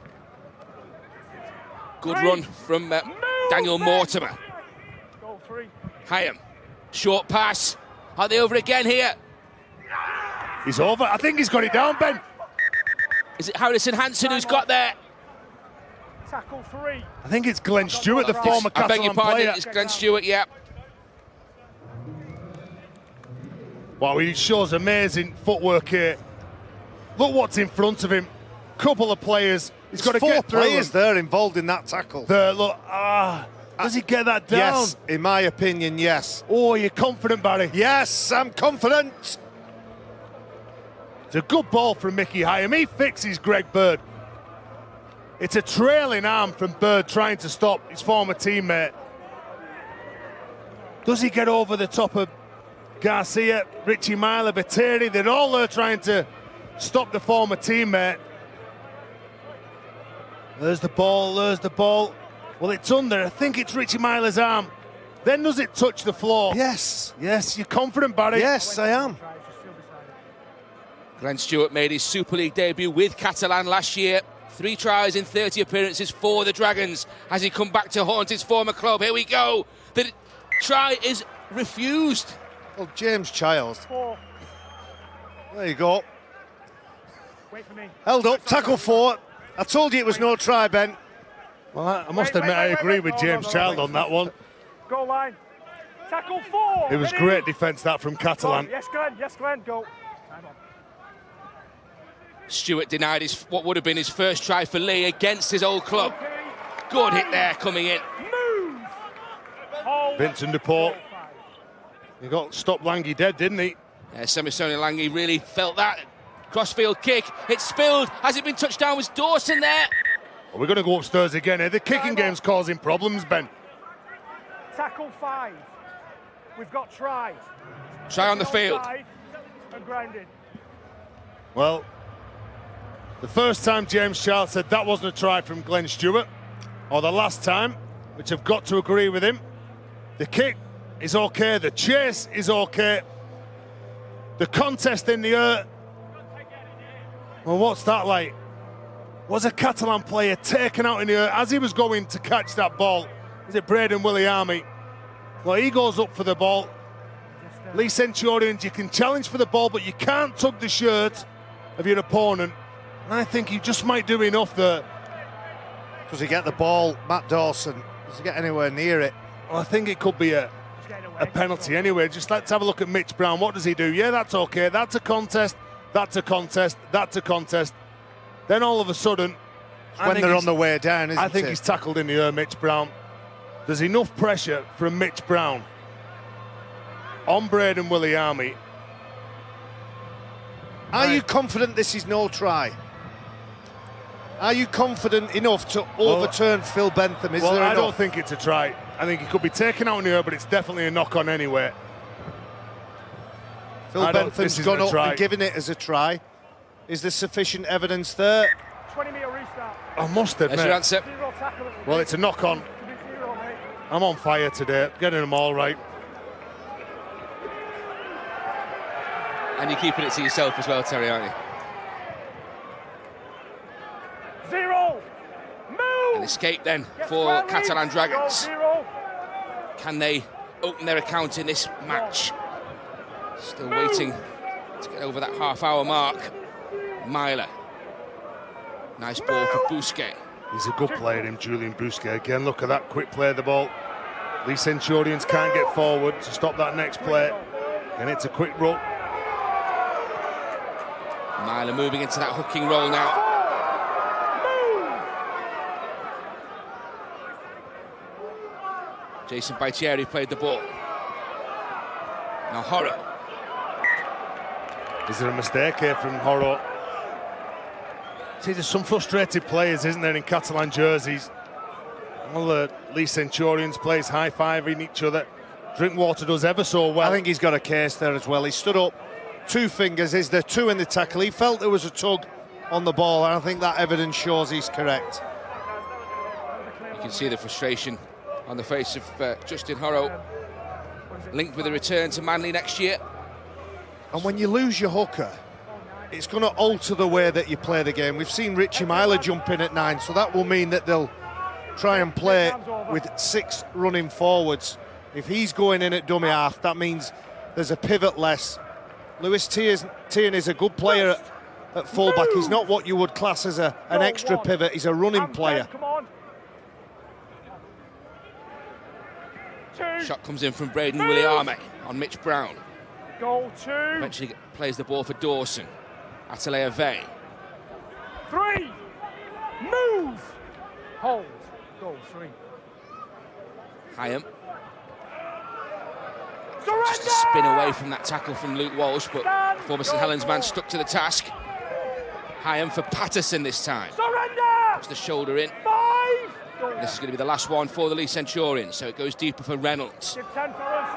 Good run from Daniel Mortimer. Goal 3. Hyam. Short pass. Are they over again here? He's over. I think he's got it down, Ben. Is it Harrison Hansen who's got there? Tackle 3. I think it's Glenn Stewart, the former Catalan I beg your pardon, player. it's Glenn Stewart, yeah. Wow, he shows amazing footwork here. Look what's in front of him. Couple of players. He's got to Four get through players them. there involved in that tackle. There, look. Does he get that down? Yes, in my opinion, yes. Oh, you're confident, Barry? Yes, I'm confident. It's a good ball from Mickey Hyam. He fixes Greg Bird. It's a trailing arm from Bird trying to stop his former teammate. Does he get over the top of Garcia, Richie Myler, Bateri? They're all there trying to stop the former teammate. There's the ball, there's the ball. Well, it's under. I think it's Richie Myler's arm. Then does it touch the floor? Yes. Yes, you're confident, Barry? Yes, I am. Glenn Stewart made his Super League debut with Catalan last year. 3 tries in 30 appearances for the Dragons. Has he come back to haunt his former club? Here we go. The try is refused. Well, James Childs. 4. There you go. Wait for me. Held up, tackle 4. I told you it was no try, Ben. Well, I must admit, I agree with James Child on that one. Goal line. Tackle 4. It was great defence, that from Catalan. Yes, Glenn. Yes, Glenn. Go. Time on. Stewart denied what would have been his first try for Leigh against his old club. Good hit there coming in. Move. Hold. Vincent Duport. He got stopped Lange dead, didn't he? Yeah, Semisoni Lange really felt that. Crossfield kick. It's spilled. Has it been touched down? Was Dawson there? Well, we're going to go upstairs again here. The kicking game's causing problems, Ben. Tackle 5. We've got tries. Try on the field. And grounded. Well, the first time James Child said that wasn't a try from Glenn Stewart, or the last time, which I've got to agree with him. The kick is okay, the chase is okay. The contest in the air, well, what's that like? Was a Catalan player taken out in the air as he was going to catch that ball? Is it Braden Williami? Well, he goes up for the ball. Leigh Centurions, you can challenge for the ball, but you can't tug the shirt of your opponent. And I think he just might do enough there. Does he get the ball, Matt Dawson? Does he get anywhere near it? Well, I think it could be a penalty anyway. Just let's have a look at Mitch Brown. What does he do? Yeah, that's okay. That's a contest. That's a contest. That's a contest. Then all of a sudden, When they're on the way down, isn't it? I think he's tackled in the air, Mitch Brown. There's enough pressure from Mitch Brown on Braden Williami. Are you confident this is no try? Are you confident enough to overturn Phil Bentham? Is there enough? I don't think it's a try. I think he could be taken out in the air, but it's definitely a knock-on anyway. Phil Bentham's gone up and given it as a try. Is there sufficient evidence there? 20-metre restart. I must admit. There's your answer. 0 tackle. Well, it's a knock-on. 0, mate. I'm on fire today, getting them all right. And you're keeping it to yourself as well, Terry, aren't you? 0. Move. An escape then Get for squarely. Catalan Dragons. 0. Can they open their account in this match? Still waiting to get over that half-hour mark. Myler. Nice ball for Bousquet. He's a good player, him, Julian Bousquet. Again, look at that quick play of the ball. Leigh Centurions can't get forward to stop that next play. And it's a quick roll. Myler moving into that hooking roll now. Jason Baitieri played the ball. Now Horo. Is there a mistake here from Horo? See, there's some frustrated players, isn't there, in Catalan jerseys? Well, the Leigh Centurions plays high-fiving each other. Drinkwater does ever so well. I think he's got a case there as well. He stood up, 2 fingers. Is there 2 in the tackle? He felt there was a tug on the ball, and I think that evidence shows he's correct. You can see the frustration on the face of Justin Horo, linked with a return to Manly next year. And when you lose your hooker, it's going to alter the way that you play the game. We've seen Richie Myler jump in at 9, so that will mean that they'll try and play with 6 running forwards. If he's going in at dummy half, that means there's a pivot less. Lewis Tierney is a good player at fullback. He's not what you would class as an extra pivot. He's a running player. Come on. 2. Shot comes in from Braden Williami on Mitch Brown. Goal 2. Eventually plays the ball for Dawson. Atalaya Vey. 3. Move. Hold. Goal 3. Hyam. Surrender. Just a spin away from that tackle from Luke Walsh, but former St Helens man stuck to the task. Hyam for Patterson this time. Surrender. Puts the shoulder in. 5. Goal. This is going to be the last one for the Leigh Centurions, so it goes deeper for Reynolds. Give 10, fellas.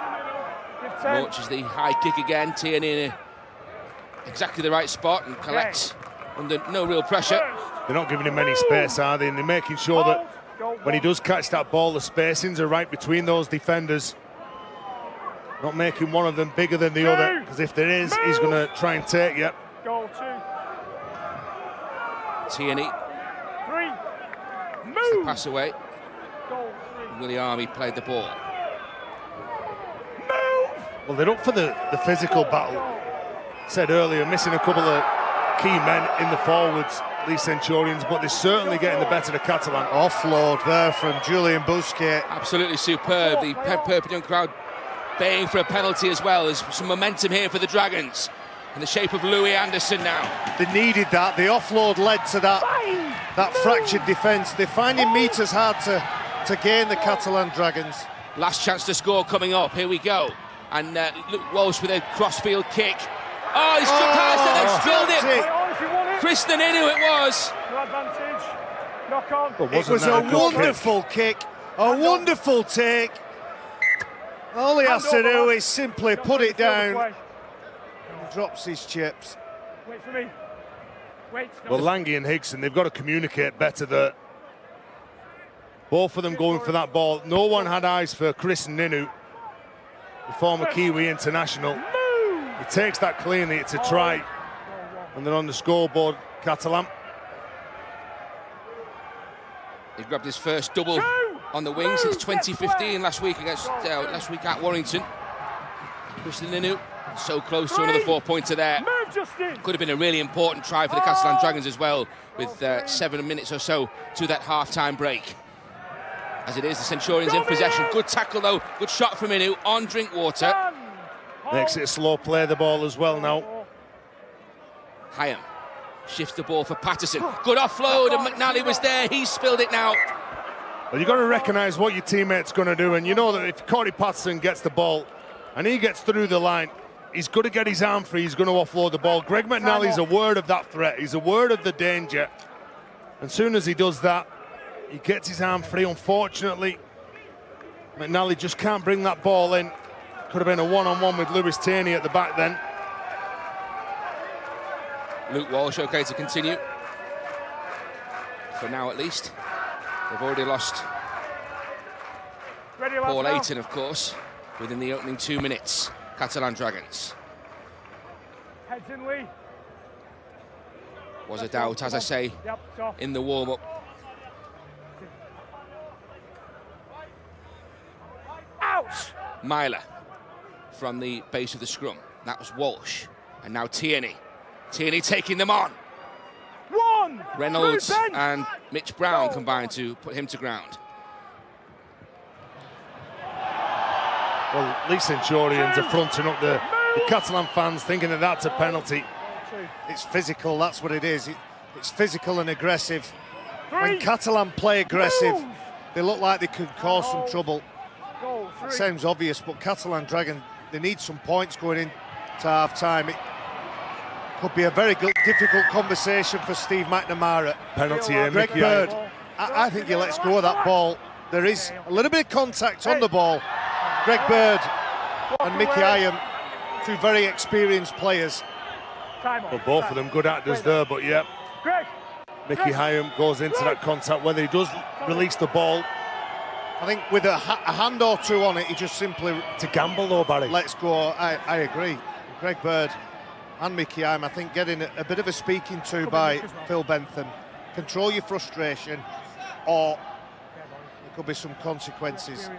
Give 10. Launches the high kick again, Tierney in exactly the right spot and collects under no real pressure. They're not giving him any space, are they? And they're making sure that when he does catch that ball, the spacings are right between those defenders. Not making one of them bigger than the other, because if there is, he's going to try and take you. Goal 2. Tierney The pass away. Goal 3. Willie Army played the ball. Move! Well, they're up for the physical battle. Said earlier, missing a couple of key men in the forwards, Leigh Centurions, but they're certainly getting the better of Catalan. Offload there from Julian Busquets. Absolutely superb. The Perpignan crowd baying for a penalty as well. There's some momentum here for the Dragons in the shape of Louis Anderson now. They needed that. The offload led to that fractured defence. They're finding meters hard to gain, the Catalan Dragons. Last chance to score coming up. Here we go. And Luke Walsh with a crossfield kick. Oh, he's struck past it, then drilled it. Wait on if you want it. Kristen Inu it was. No advantage. Knock on. Well, It was a wonderful kick, a wonderful take. All he has to do is simply put it down. And drops his chips. Wait for me. Wait. Well, Lange and Higson, they've got to communicate better that both of them going for that ball. No one had eyes for Kristen Inu, the former Kiwi international. He takes that cleanly, it's a try. And they're on the scoreboard, Catalan. He grabbed his first double on the wing since 2015 last week at Warrington. Kristen Inu so close to another 4-pointer there. Move, Justin. Could have been a really important try for the Catalan Dragons as well, with 7 minutes or so to that half-time break. As it is, the Centurions in possession. Good tackle though, good shot from Inu on Drinkwater. Makes it a slow play the ball as well now. Hyam shifts the ball for Patterson. Good offload, and McNally was there. He's spilled it now. Well, you've got to recognise what your teammate's going to do, and you know that if Corey Patterson gets the ball and he gets through the line, he's going to get his arm free, he's going to offload the ball. Greg McNally's aware of that threat, he's aware of the danger. As soon as he does that, he gets his arm free. Unfortunately, McNally just can't bring that ball in. Could have been a one-on-one with Lewis Tierney at the back then. Luke Walsh okay to continue. For now, at least. They've already lost Paul Ayton, of course, within the opening 2 minutes. Catalan Dragons. Heads in, Lee. Was a doubt, as I say, in the warm-up. Out. Myler from the base of the scrum. That was Walsh. And now Tierney. Tierney taking them on. One. Reynolds and Mitch Brown combined to put him to ground. Well, Leigh Centurions are fronting up the Catalan fans, thinking that that's a penalty. It's physical, that's what it is. It's physical and aggressive. When Catalan play aggressive, they look like they could cause some trouble. It sounds obvious, but Catalan Dragon, they need some points going into half-time. It could be a very difficult conversation for Steve McNamara. Penalty here, Greg Bird, I think he lets go of that ball. There is a little bit of contact on the ball. Greg Bird and Mickey Hyam, two very experienced players. Well, both of them good actors there, but yeah. Mickey Hyam goes into that contact. Whether he does release the ball, I think with a hand or two on it, he just simply... To gamble though, Barry. Let's go, I agree. Greg Bird and Mickey Hyam, I think, getting a bit of a speaking to by Phil Bentham. Control your frustration, or there could be some consequences.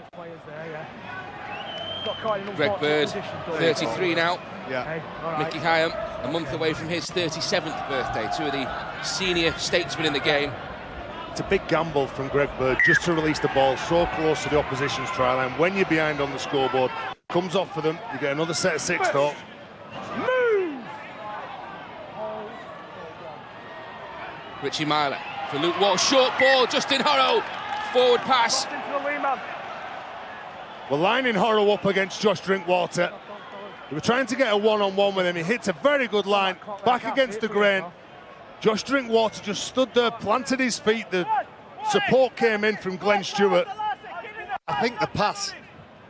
Greg Bird, 33 now. Yeah. Mickey Hyam, a month away from his 37th birthday. Two of the senior statesmen in the game. It's a big gamble from Greg Bird just to release the ball so close to the opposition's try line. When you're behind on the scoreboard, comes off for them, you get another set of 6 though. Move! Richie Myler for Luke Walsh, short ball, Justin Horrow, forward pass. Well, lining Horrow up against Josh Drinkwater. They were trying to get a one-on-one with him. He hits a very good line, back against the grain. Josh Drinkwater just stood there, planted his feet. The support came in from Glenn Stewart. I think the pass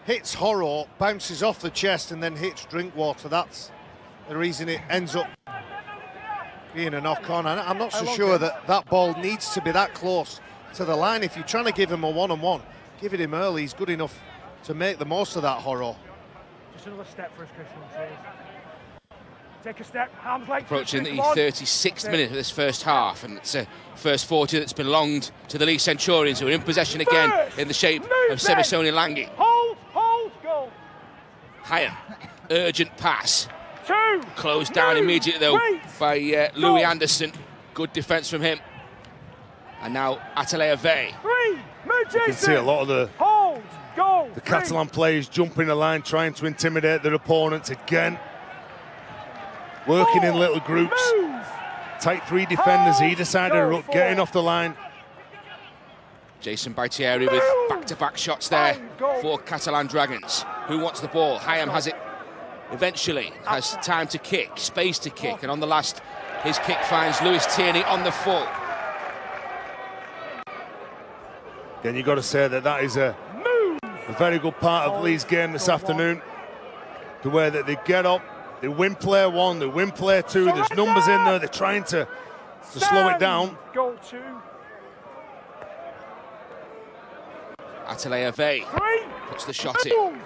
hits Horrow, bounces off the chest and then hits Drinkwater. That's the reason it ends up being a knock-on. I'm not so sure that that ball needs to be that close to the line. If you're trying to give him a one-on-one, give it him early. He's good enough to make the most of that, Horrow. Just another step for us, Christian. Take a step, arms like Approaching the 36th minute of this first half, and it's a first 40 that's belonged to the Leigh Centurions, who are in possession again in the shape of Semisoni Langi. Hold, goal. Hyam, urgent pass. 2. Closed down immediately though by Louis Anderson. Good defence from him. And now Atelier Vey. 3. Move, Jason. You can see a lot of the Catalan players jumping the line, trying to intimidate their opponents again. Working in little groups. Tight 3 defenders either side of the ruck, getting off the line. Jason Baitieri with back-to-back shots there for Catalan Dragons. Who wants the ball? Hyam has it eventually, has time to kick, space to kick, and on the last, his kick finds Lewis Tierney on the full. Then you've got to say that is a very good part of Leigh's game this afternoon. The way that they get up, they win player 1, they win player 2, there's numbers in there, they're trying to slow it down. Goal 2. Atelier Vey puts the shot in.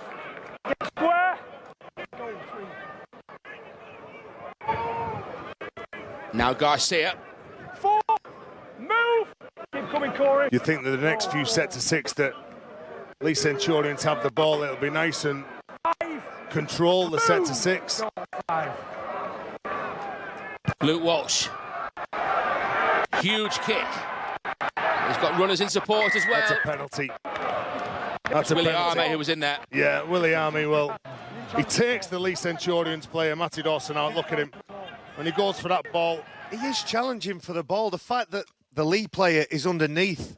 Square. Goal 3. Now Garcia. 4. Move. Keep coming, Corey. You think that the next few sets of 6 that Leigh Centurions have the ball, it'll be nice and control the sets of 6. 5. Luke Walsh. Huge kick. He's got runners in support as well. That's a penalty. That's a Willie penalty. Arme who was in there. Yeah, Willie Arme, well, he takes the Leigh Centurions player, Matty Dawson, out. Look at him. When he goes for that ball. He is challenging for the ball. The fact that the Leigh player is underneath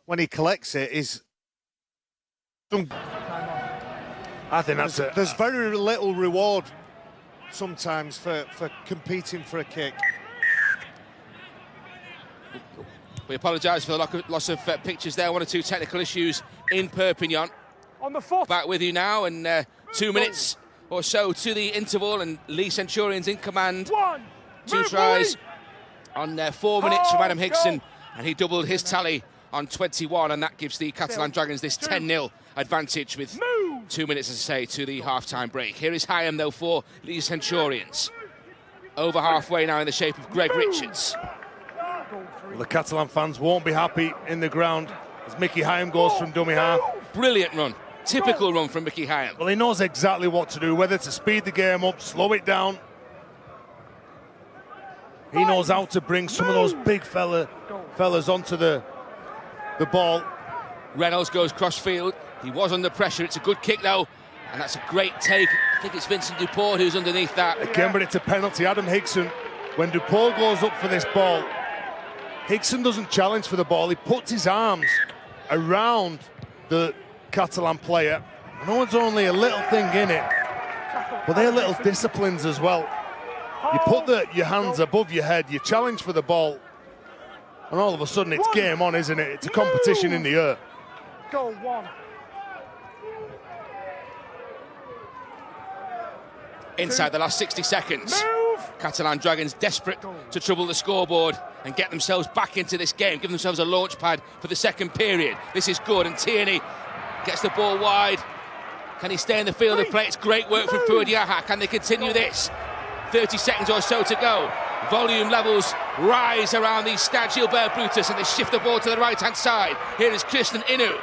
when he collects it is... I think that's it. There's very little reward sometimes for competing for a kick. We apologise for the loss of pictures there. 1 or 2 technical issues in Perpignan. On the foot. Back with you now, and 2 minutes or so to the interval, and Leigh Centurions in command. 1. 2 tries on 4 minutes from Adam Hickson, and he doubled his tally on 21, and that gives the Catalan Dragons this 10-0 advantage with 2 minutes, as I say, to the half-time break. Here is Hyam, though, for Leigh Centurions. Over halfway now in the shape of Greg Richards. Well, the Catalan fans won't be happy in the ground as Mickey Hyam goes from dummy half. Brilliant run. Typical run from Mickey Hyam. Well, he knows exactly what to do, whether to speed the game up, slow it down. He knows how to bring some of those big fellas onto the ball. Reynolds goes cross-field. He was under pressure. It's a good kick, though, and that's a great take. I think it's Vincent Duport who's underneath that. Again, but it's a penalty. Adam Hickson, when Duport goes up for this ball, Hickson doesn't challenge for the ball. He puts his arms around the Catalan player. I know it's only a little thing in it, but they're little disciplines as well. You put your hands above your head, you challenge for the ball, and all of a sudden it's game on, isn't it? It's a competition in the air. Goal 1. Inside the last 60 seconds, Catalan Dragons desperate to trouble the scoreboard and get themselves back into this game, give themselves a launch pad for the second period. This is good, and Tierney gets the ball wide. Can he stay in the field of play? It's great work from Fuad Yaha. Can they continue this? 30 seconds or so to go. Volume levels rise around the Stade Gilbert Brutus, and they shift the ball to the right-hand side. Here is Christian Inu.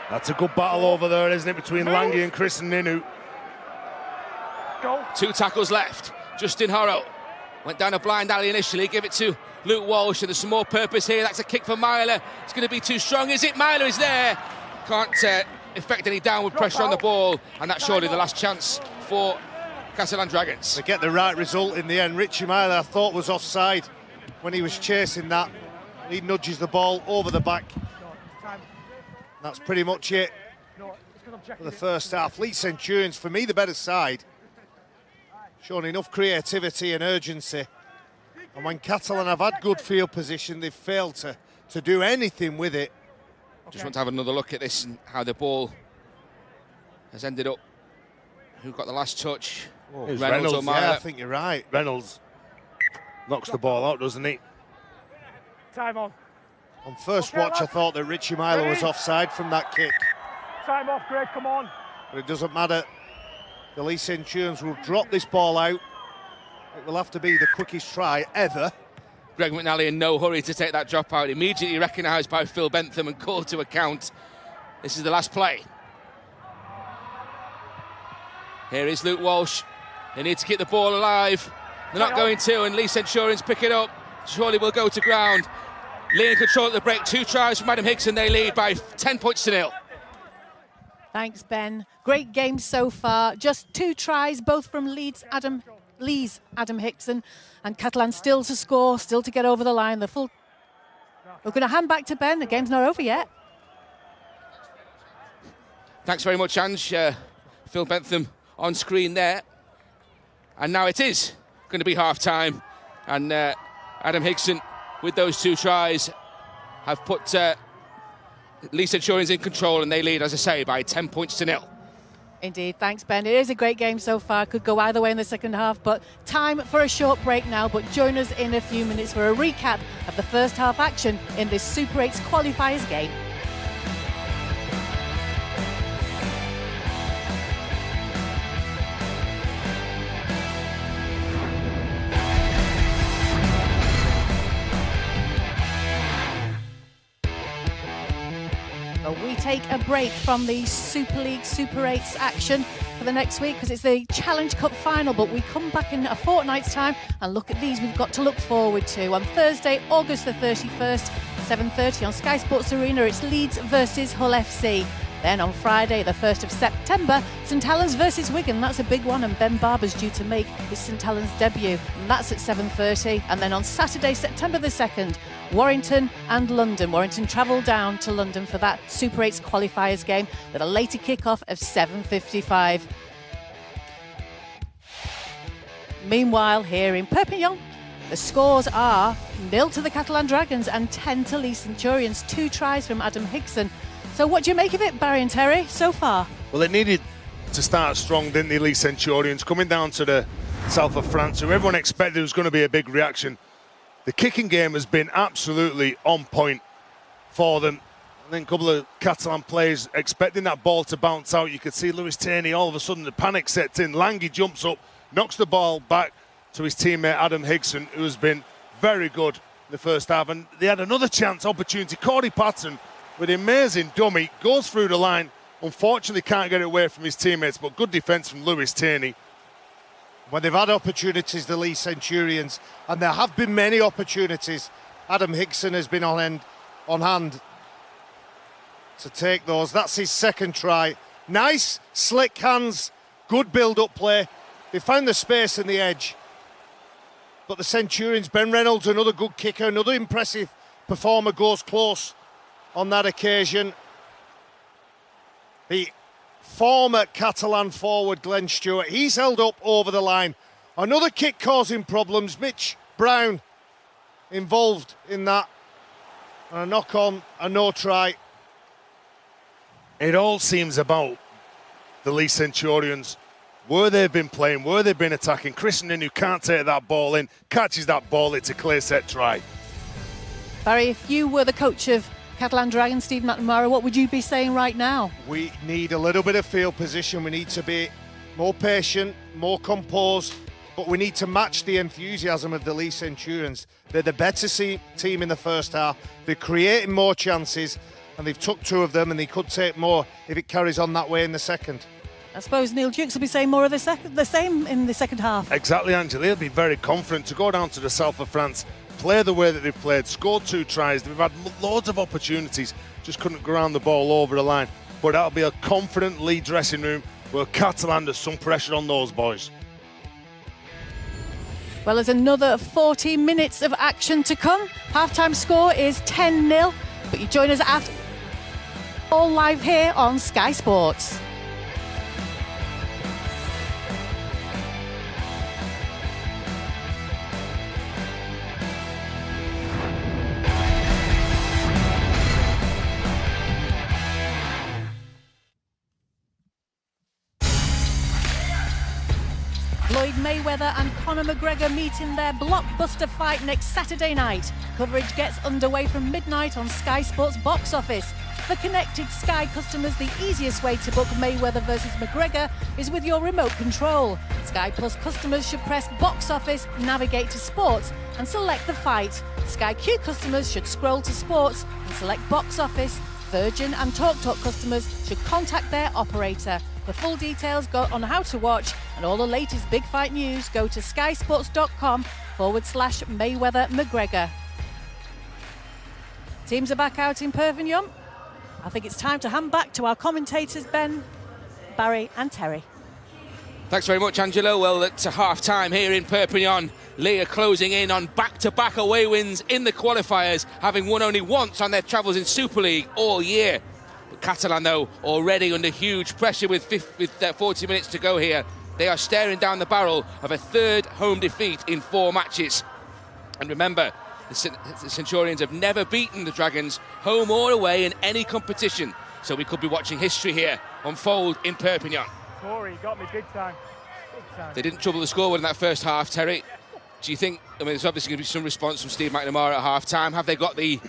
That's a good battle over there, isn't it, between Langi and Christian Inu. 2 tackles left. Justin Horrow went down a blind alley initially, give it to Luke Walsh, and there's some more purpose here. That's a kick for Myler. It's going to be too strong, is it? Myler is there. Can't effect any downward pressure on the ball, and that's surely the last chance for Catalan Dragons. They get the right result in the end. Richie Myler, I thought, was offside when he was chasing that. He nudges the ball over the back. That's pretty much it for the first half. Leigh Centurions, for me, the better side. Shown enough creativity and urgency. And when Catalan have had good field position, they've failed to do anything with it. Just want to have another look at this and how the ball has ended up. Who got the last touch? Reynolds or Myler? Yeah, I think you're right. Reynolds knocks the ball out, doesn't he? Time on. On first watch, I thought that Richie Myler was offside from that kick. Time off, Greg, come on. But it doesn't matter. The Leigh Centurions will drop this ball out. It will have to be the quickest try ever. Greg McNally in no hurry to take that drop out. Immediately recognised by Phil Bentham and called to account. This is the last play. Here is Luke Walsh. They need to keep the ball alive. They're not going to, and Leigh Centurions pick it up. Surely will go to ground. Leigh in control at the break. 2 tries from Adam Hickson. They lead by 10 points to 0. Thanks, Ben. Great game so far. Just 2 tries, both from Lee's Adam Hickson, and Catalans still to score, still to get over the line. We're going to hand back to Ben. The game's not over yet. Thanks very much, Ange. Phil Bentham on screen there. And now it is going to be half-time. And Adam Hickson, with those 2 tries, have put Leigh Centurions in control, and they lead, as I say, by 10 points to 0. Indeed, thanks, Ben. It is a great game so far. Could go either way in the second half, but time for a short break now. But join us in a few minutes for a recap of the first half action in this Super 8's qualifiers game. We take a break from the Super League Super 8's action for the next week because it's the Challenge Cup final, but we come back in a fortnight's time and look at these we've got to look forward to. On Thursday, August the 31st, 7:30 on Sky Sports Arena, it's Leeds versus Hull FC. Then on Friday, the 1st of September, St Helens versus Wigan. That's a big one, and Ben Barber's due to make his St Helens debut, and that's at 7:30. And then on Saturday, September the 2nd, Warrington and London. Warrington travel down to London for that Super 8's qualifiers game with a later kick-off of 7:55. Meanwhile, here in Perpignan, the scores are 0 to the Catalan Dragons and 10 to Leigh Centurions. 2 tries from Adam Hickson. So what do you make of it, Barry and Terry, so far? Well, it needed to start strong, didn't they, Leigh Centurions? Coming down to the south of France, who everyone expected there was going to be a big reaction. The kicking game has been absolutely on point for them. And then a couple of Catalan players expecting that ball to bounce out. You could see Lewis Tierney, all of a sudden the panic sets in. Lange jumps up, knocks the ball back to his teammate Adam Hickson, who has been very good in the first half. And they had another chance, opportunity. Cordy Patton, with an amazing dummy, goes through the line. Unfortunately, can't get it away from his teammates, but good defence from Lewis Tierney. When they've had opportunities, the Leigh Centurions, and there have been many opportunities, Adam Hickson has been on hand to take those. That's his second try. Nice, slick hands, good build-up play. They found the space and the edge. But the Centurions, Ben Reynolds, another good kicker, another impressive performer, goes close on that occasion. The former Catalan forward, Glenn Stewart, he's held up over the line. Another kick causing problems. Mitch Brown involved in that. And a knock on, a no try. It all seems about the Leigh Centurions. Where they've been playing, where they've been attacking. Christian, who can't take that ball in, catches that ball, it's a clear set try. Barry, if you were the coach of Catalan Dragons, Steve McNamara, what would you be saying right now? We need a little bit of field position. We need to be more patient, more composed, but we need to match the enthusiasm of the Leigh Centurions. They're the better team in the first half. They're creating more chances, and they've took 2 of them, and they could take more if it carries on that way in the second. I suppose Neil Dukes will be saying more of the same in the second half. Exactly, Angela. He'll be very confident to go down to the south of France, play the way that they've played, scored 2 tries. They've had loads of opportunities, just couldn't ground the ball over the line. But that'll be a confident Leigh dressing room where Catalan has some pressure on those boys. Well, there's another 40 minutes of action to come. Half-time score is 10-0, but you join us after, all live here on Sky Sports. Floyd Mayweather and Conor McGregor meet in their blockbuster fight next Saturday night. Coverage gets underway from midnight on Sky Sports Box Office. For connected Sky customers, the easiest way to book Mayweather versus McGregor is with your remote control. Sky Plus customers should press Box Office, navigate to Sports and select the fight. Sky Q customers should scroll to Sports and select Box Office. Virgin and TalkTalk customers should contact their operator. For full details, go on how to watch and all the latest big fight news, go to skysports.com/Mayweather McGregor. Teams are back out in Perpignan. I think it's time to hand back to our commentators, Ben, Barry and Terry. Thanks very much, Angelo. Well, it's a half-time here in Perpignan. Leigh are closing in on back-to-back away wins in the qualifiers, having won only once on their travels in Super League all year. But Catalan, though, already under huge pressure with 40 minutes to go here. They are staring down the barrel of a third home defeat in 4 matches. And remember, the Centurions have never beaten the Dragons, home or away, in any competition. So we could be watching history here unfold in Perpignan. Corey, you got me big time. Big time. They didn't trouble the scoreboard in that first half, Terry. Do you think, I mean, there's obviously going to be some response from Steve McNamara at half-time. Have they got the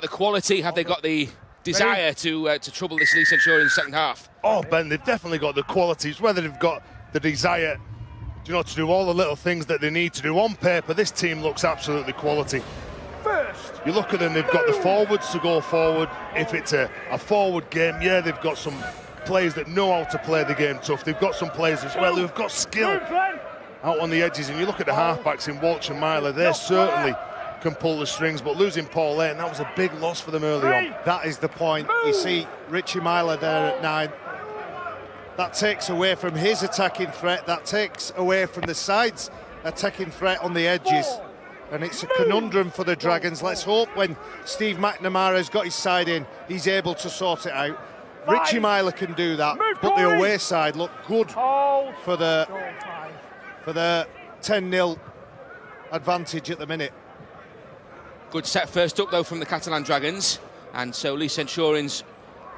quality, have they got the desire to trouble this Leigh Centurions second half? Oh, Ben, they've definitely got the qualities. Whether they've got the desire, to do all the little things that they need to do on paper, this team looks absolutely quality. First. You look at them, they've got the forwards to go forward. If it's a forward game, yeah, they've got some players that know how to play the game tough. They've got some players as well who've got skill out on the edges. And you look at the halfbacks in Walsh and Myler, they certainly can pull the strings, but losing Paul Lane, that was a big loss for them early on. That is the point. You see Richie Myler there at 9. That takes away from his attacking threat. That takes away from the side's attacking threat on the edges. And it's a conundrum for the Dragons. Let's hope when Steve McNamara's got his side in, he's able to sort it out. Richie Myler can do that, but the away side looked good for the 10-0 advantage at the minute. Good set first up, though, from the Catalan Dragons. And so Leigh Centurions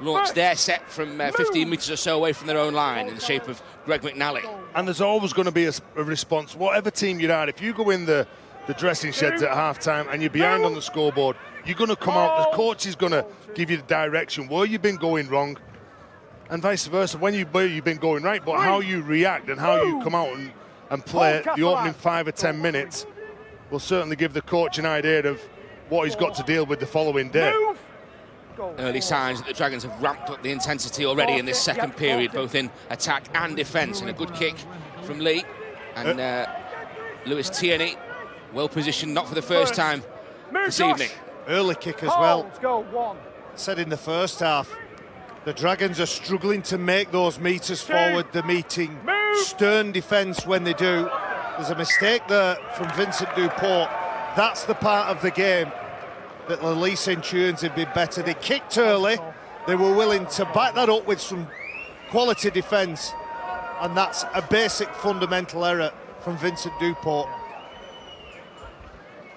launched their set from 15 metres or so away from their own line in the shape of Greg McNally. And there's always going to be a response. Whatever team you're at, if you go in the dressing sheds at half-time and you're behind on the scoreboard, you're going to come out, the coach is going to give you the direction, where you've been going wrong, and vice versa, where you've been going right, but how you react and how you come out and play the opening 5 or 10 minutes will certainly give the coach an idea of what he's got to deal with the following day. Early signs that the Dragons have ramped up the intensity already in this second period, both in attack and defence, and a good kick from Leigh. And Lewis Tierney, well positioned, not for the first time this evening. Early kick as well. Said in the first half, the Dragons are struggling to make those metres forward. They're meeting stern defence when they do. There's a mistake there from Vincent Duport. That's the part of the game that the Leigh Centurions have been better. They kicked early. They were willing to back that up with some quality defence. And that's a basic fundamental error from Vincent Duport.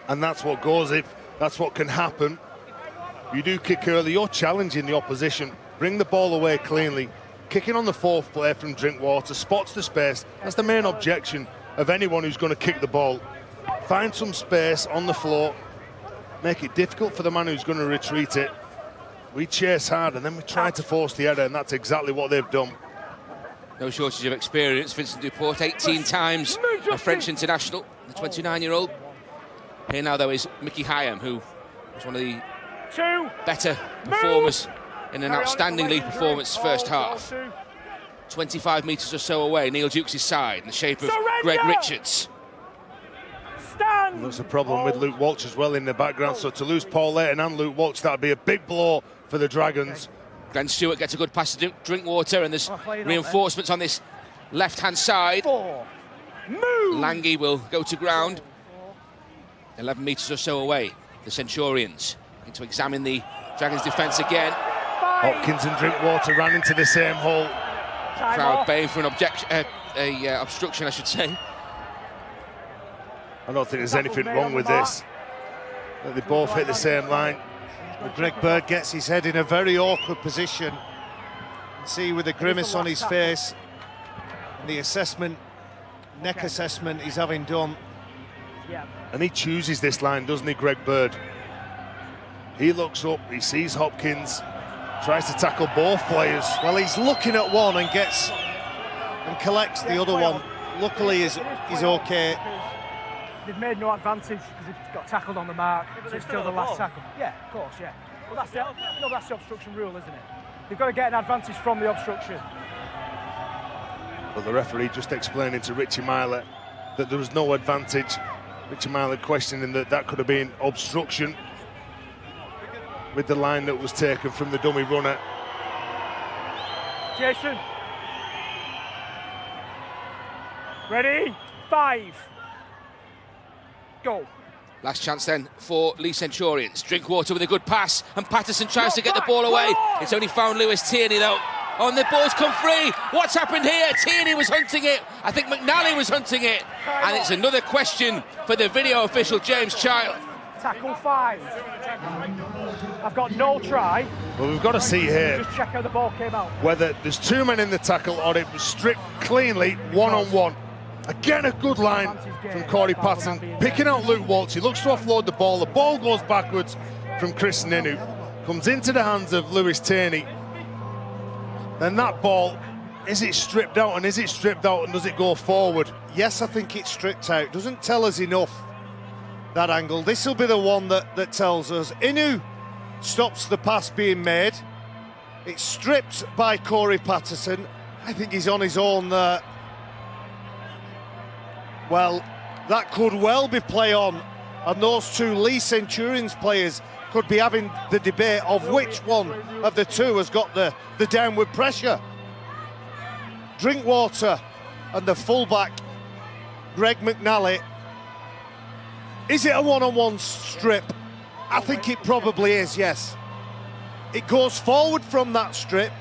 And that's what goes, that's what can happen. You do kick early, you're challenging the opposition. Bring the ball away cleanly. Kicking on the fourth player from Drinkwater, spots the space. That's the main objection of anyone who's going to kick the ball. Find some space on the floor, make it difficult for the man who's going to retreat it. We chase hard and then we try to force the error, and that's exactly what they've done. No shortage of experience. Vincent Duport, 18 times a French international, the 29-year-old. Here now, though, is Mickey Hyam, who was one of the better performers in an outstanding league performance first half. 25 metres or so away, Neil Dukes' side, in the shape of Greg Richards. And there's a problem with Luke Walsh as well in the background, so to lose Paul Layton and Luke Walsh, that'd be a big blow for the Dragons. Glenn Stewart gets a good pass to Drinkwater, and there's reinforcements on this left-hand side. Lange will go to ground. 11 metres or so away, the Centurions need to examine the Dragons' defence again. Hopkins and Drinkwater ran into the same hole. Crowd baying for an obstruction, I should say. I don't think there's anything wrong with this. They both hit the same line. But Greg Bird gets his head in a very awkward position. See, with a grimace on his face, and the assessment neck assessment he's having done. Yeah. And he chooses this line, doesn't he, Greg Bird? He looks up, he sees Hopkins, tries to tackle both players. Well, he's looking at one and gets and collects the other one. Luckily, he's okay. They've made no advantage because they've got tackled on the mark, so it's still the last tackle. Yeah, of course, yeah. Well, that's the obstruction rule, isn't it? They've got to get an advantage from the obstruction. But the referee just explaining to Richie Myler that there was no advantage. Richie Myler questioning that could have been obstruction with the line that was taken from the dummy runner. Jason. Ready? 5. Go. Last chance then for Leigh Centurions. Drinkwater with a good pass, and Patterson tries to get the ball away. It's only found Lewis Tierney though. Oh, and the ball's come free. What's happened here? Tierney was hunting it. I think McNally was hunting it. And it's another question for the video official, James Child. Tackle 5. I've got no try. Well, we've got to see here Just check how the ball came out. whether there's 2 men in the tackle or it was stripped cleanly, one-on-one. Again, a good line from Corey Patton, picking out Luke Walsh. He looks to offload the ball goes backwards from Chris Ninu, comes into the hands of Lewis Tierney. Then that ball, is it stripped out, and is it stripped out and does it go forward? Yes, I think it's stripped out. Doesn't tell us enough, that angle. This will be the one that tells us. Inu stops the pass being made. It's stripped by Corey Patterson. I think he's on his own there. Well, that could well be play on, and those 2 Leigh Centurions players could be having the debate of which one of the 2 has got the downward pressure. Drinkwater and the fullback, Greg McNally. Is it a one-on-one strip? I think it probably is, yes. It goes forward from that strip.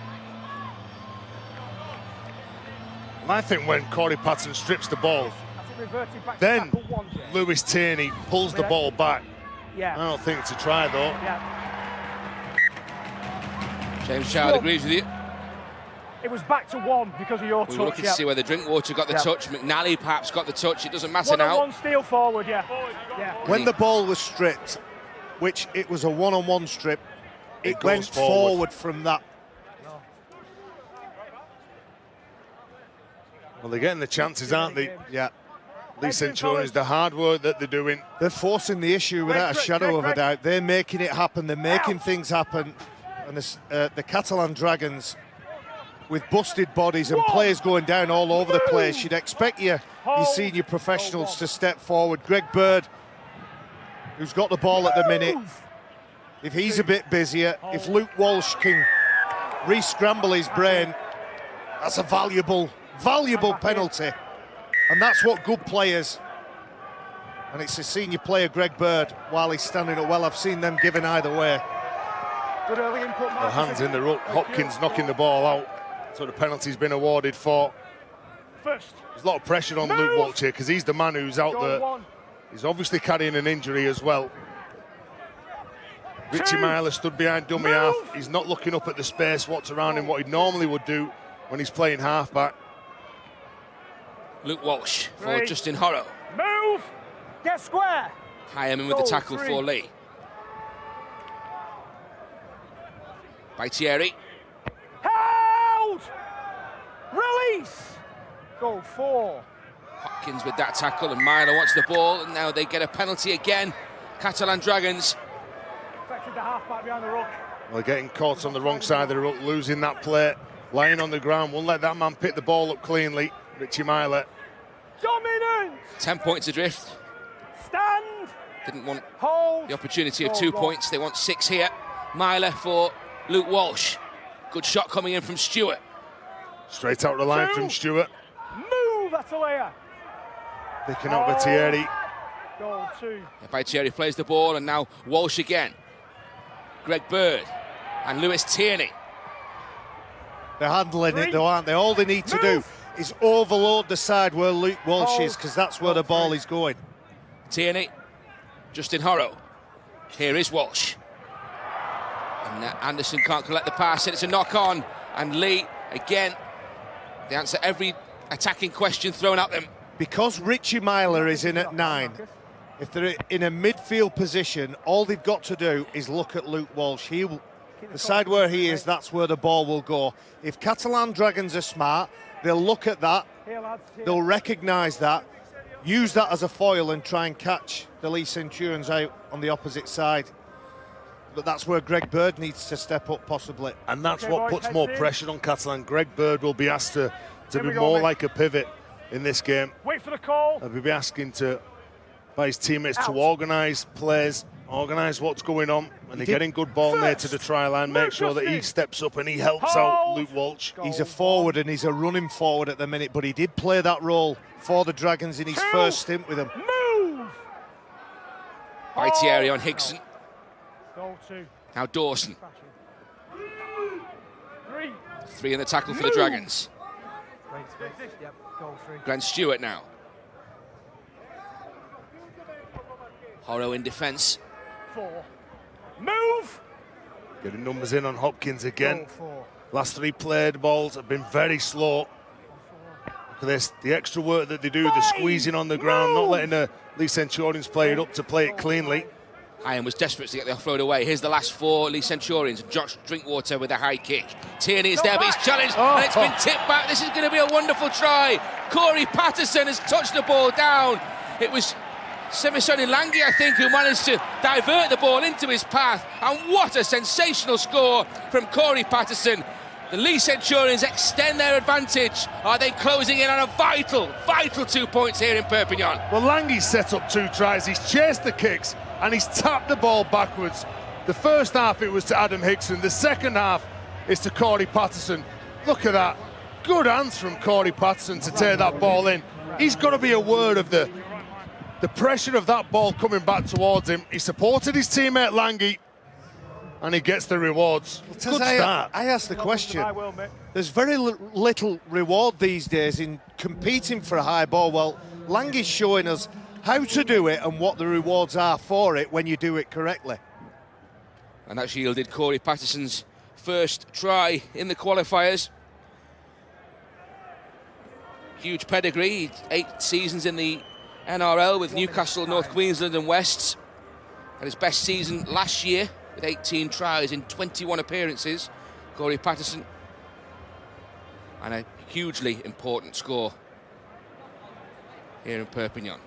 And I think when Corey Patton strips the ball, then Lewis Tierney pulls the ball back. Yeah. I don't think it's a try though. Yeah. James Child agrees with you. It was back to 1 because of your touch. We were looking to see whether Drinkwater got the touch. McNally perhaps got the touch. It doesn't matter One-on-one now. steal forward, yeah. When the ball was stripped, which it was a one-on-one strip, it goes went forward from that. Well, they're getting the chances, aren't they? Yeah. Leigh Centurions, the hard work that they're doing. They're forcing the issue without a shadow of a doubt. They're making it happen. They're making things happen. And the Catalan Dragons, with busted bodies and players going down all over the place, you'd expect your senior professionals to step forward. Greg Bird, who's got the ball at the minute, if he's a bit busier, if Luke Walsh can re-scramble his brain, that's a valuable penalty. And that's what good players, and it's a senior player, Greg Bird, while he's standing up well, I've seen them given either way. Good early input, The hands in the ruck, Hopkins knocking the ball out, so the penalty's been awarded for. First. There's a lot of pressure on Luke Walsh here because he's the man who's out there. He's obviously carrying an injury as well. Richie Myler stood behind dummy half. He's not looking up at the space, what's around him, what he normally would do when he's playing half-back. Luke Walsh for Justin Horrow. Move! Get square! Hyam with the tackle for Leigh. By Thierry. Held! Release! Goal 4. Hopkins with that tackle, and Myler wants the ball, and now they get a penalty again. Catalan Dragons. Affected the half-back behind the ruck. Well, getting caught on the wrong side of the ruck, losing that play, lying on the ground, won't let that man pick the ball up cleanly. Richie Myler. Dominant! 10 points adrift. Stand! Didn't want Hold! the opportunity of 2 points. They want 6 here. Myler for Luke Walsh. Good shot coming in from Stewart. Straight out the line from Stewart. Move, Atalaya! Picking up by Thierry. Goal 2. By Thierry plays the ball, and now Walsh again. Greg Bird and Lewis Tierney. They're handling it though, aren't they? All they need to do is overload the side where Luke Walsh is, because that's where the ball is going. Tierney, Justin Horrow. Here is Walsh. And Anderson can't collect the pass, and it's a knock-on. And Leigh, again, they answer every attacking question thrown at them. because Richie Myler is in at 9, if they're in a midfield position, all they've got to do is look at Luke Walsh. The side where he is, that's where the ball will go. If Catalan Dragons are smart, they'll look at that, they'll recognise that, use that as a foil and try and catch the Leigh Centurions out on the opposite side. But that's where Greg Bird needs to step up, possibly. And that's what puts more pressure on Catalan. Greg Bird will be asked to be more like a pivot in this game. Wait for the call. He'll be asking by his teammates to organise players, organise what's going on, and they're getting good ball near to the try line, make sure that he steps up and he helps out Luke Walsh. He's a forward and he's a running forward at the minute, but he did play that role for the Dragons in his first stint with them. Move! By Thierry on Hickson. Goal 2. Now Dawson. 3. 3 in the tackle for the Dragons. Yep, goal 3. Grant Stewart now. Horrow in defence. 4. Move! Getting numbers in on Hopkins again. Goal 4. Last 3 played balls have been very slow. Look at this, the extra work that they do, the squeezing on the ground, not letting the Leigh Centurions play it up to play it cleanly. Iron was desperate to get the offload away. Here's the last 4 Leigh Centurions. Josh Drinkwater with a high kick. Tierney is there, but he's challenged, and it's been tipped back. This is going to be a wonderful try. Corey Patterson has touched the ball down. It was Semisoni Langi, I think, who managed to divert the ball into his path. And what a sensational score from Corey Patterson. The Leigh Centurions extend their advantage. Are they closing in on a vital 2 points here in Perpignan? Well, Langi's set up 2 tries. He's chased the kicks and he's tapped the ball backwards. The first half it was to Adam Hickson. The second half is to Corey Patterson. Look at that. Good hands from Corey Patterson to take that ball in. He's got to be aware of the pressure of that ball coming back towards him. He supported his teammate Langi and he gets the rewards. Good start. I asked the question. There's very little reward these days in competing for a high ball. Well, Langi's showing us how to do it and what the rewards are for it when you do it correctly. And that's yielded Corey Patterson's first try in the qualifiers. Huge pedigree, 8 seasons in the NRL with Newcastle, North Queensland and Wests. Had his best season last year with 18 tries in 21 appearances. Corey Patterson. And a hugely important score here in Perpignan.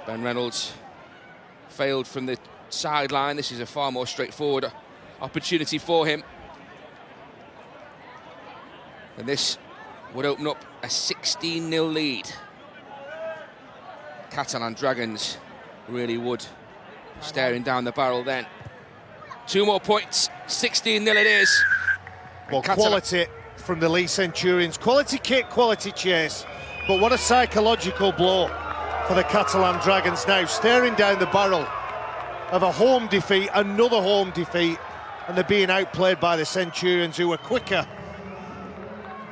Ben Reynolds failed from the sideline. This is a far more straightforward opportunity for him. And this would open up a 16-0 lead. Catalan Dragons really would. Staring down the barrel then. 2 more points, 16-0 it is. Well, quality from the Leigh Centurions. Quality kick, quality chase. But what a psychological blow for the Catalan Dragons now, staring down the barrel of a home defeat, another home defeat, and they're being outplayed by the Centurions, who are quicker,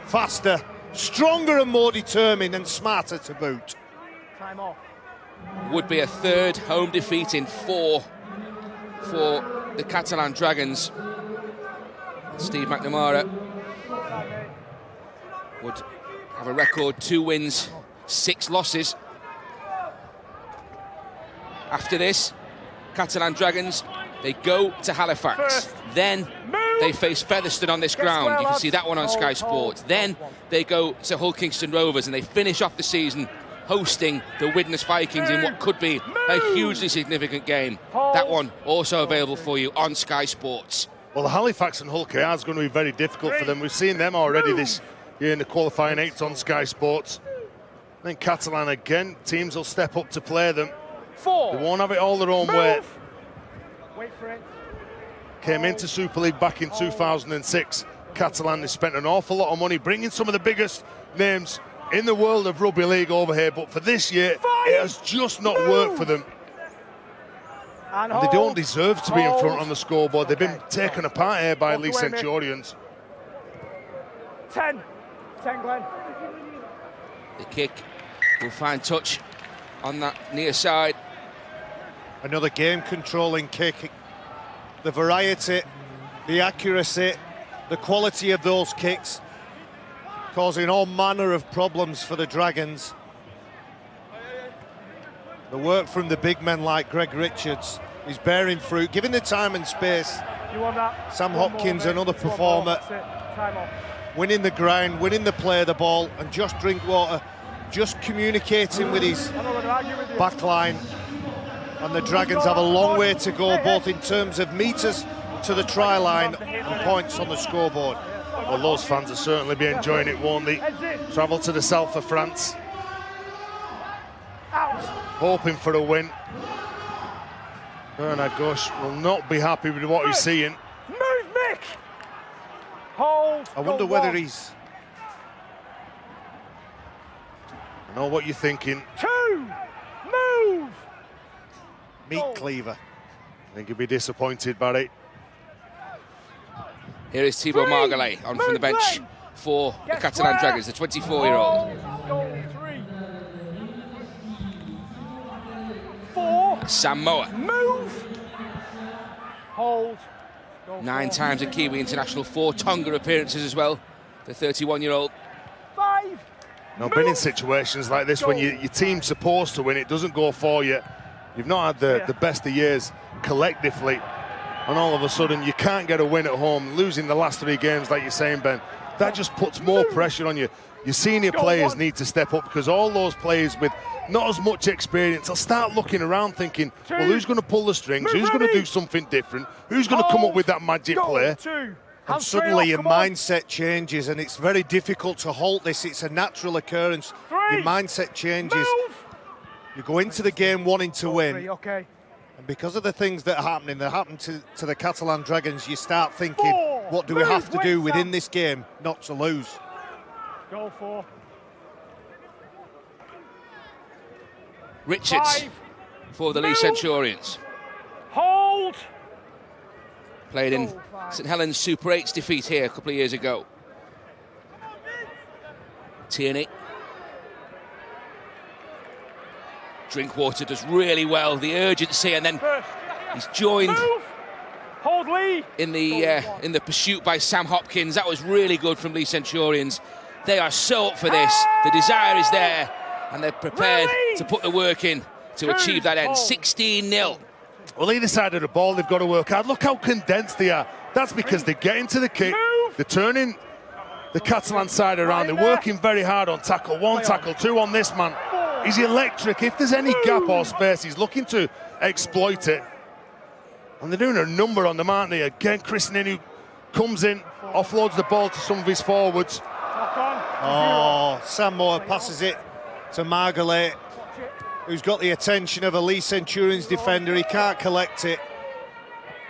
faster, stronger and more determined and smarter to boot. Time off. Would be a 3rd home defeat in 4 for the Catalan Dragons. Steve McNamara would have a record 2 wins, 6 losses. After this, Catalan Dragons, they go to Halifax. Then they face Featherstone on this ground. You can see that one on Sky Sports. Then they go to Hull Kingston Rovers and they finish off the season hosting the Widnes Vikings in what could be a hugely significant game. That one also available for you on Sky Sports. Well, the Halifax and Hull KR is going to be very difficult for them. We've seen them already this year in the qualifying 8s on Sky Sports. Then Catalan again, teams will step up to play them. 4. They won't have it all their own way. Wait for it. Came into Super League back in 2006. Catalan has spent an awful lot of money bringing some of the biggest names in the world of rugby league over here, but for this year, it has just not worked for them. And they don't deserve to be in front on the scoreboard. They've been taken apart here by Leigh Centurions. 10, Glenn. The kick will find touch on that near side. Another game-controlling kick. The variety, the accuracy, the quality of those kicks. causing all manner of problems for the Dragons. The work from the big men like Greg Richards is bearing fruit, giving the time and space. You want that? Sam Hopkins, another performer, Time off. winning the ground, winning the play of the ball, and Josh Drinkwater just communicating with his back line. And the Dragons have a long way to go, both in terms of metres to the try line and points on the scoreboard. Well, those fans will certainly be enjoying it, won't they? Travel to the south of France, hoping for a win. Bernard Gosh will not be happy with what he's seeing. Move, Mick! Hold. I wonder whether he's... I know what you're thinking. 2. Move! meat cleaver. I think he'll be disappointed, Barry. Here is Thibaut Margalet on from the bench for the Catalan Dragons, the 24-year-old. 4. Sam Moa. Move. Hold. 9 times a Kiwi international, 4 Tonga appearances as well, the 31-year-old. 5. Now, been in situations like this when your team's supposed to win, it doesn't go for you. You've not had the best of years collectively, and all of a sudden you can't get a win at home, losing the last 3 games, like you're saying, Ben. That just puts more pressure on you. Your senior players need to step up, because all those players with not as much experience will start looking around thinking, well, who's going to pull the strings? Who's going to do something different? Who's going to come up with that magic play? And suddenly your mindset changes, and it's very difficult to halt this. It's a natural occurrence. Your mindset changes. You go into the game wanting to win. And because of the things that are happening, that happen to the Catalan Dragons, you start thinking, what do we have to do within this game not to lose? Goal 4. Richards 5. for the Leigh Centurions. Hold. Played in St Helens Super 8's defeat here a couple of years ago. Tierney. Drinkwater does really well, the urgency, and then he's joined Hold Leigh in the pursuit by Sam Hopkins. That was really good from Leigh Centurions. They are so up for this. The desire is there, and they're prepared to put the work in to achieve that end. 16-0. Well, either side of the ball, they've got to work hard. Look how condensed they are. That's because they get into the kick, they're turning the Catalan side around, they're working very hard on tackle 1, tackle 2 on this man. He's electric. If there's any gap or space, he's looking to exploit it. And they're doing a number on them, aren't they? Again, Chris Ninu comes in, offloads the ball to some of his forwards. Oh, Sam Moore passes it to Margalet, who's got the attention of a Leigh Centurions defender. He can't collect it.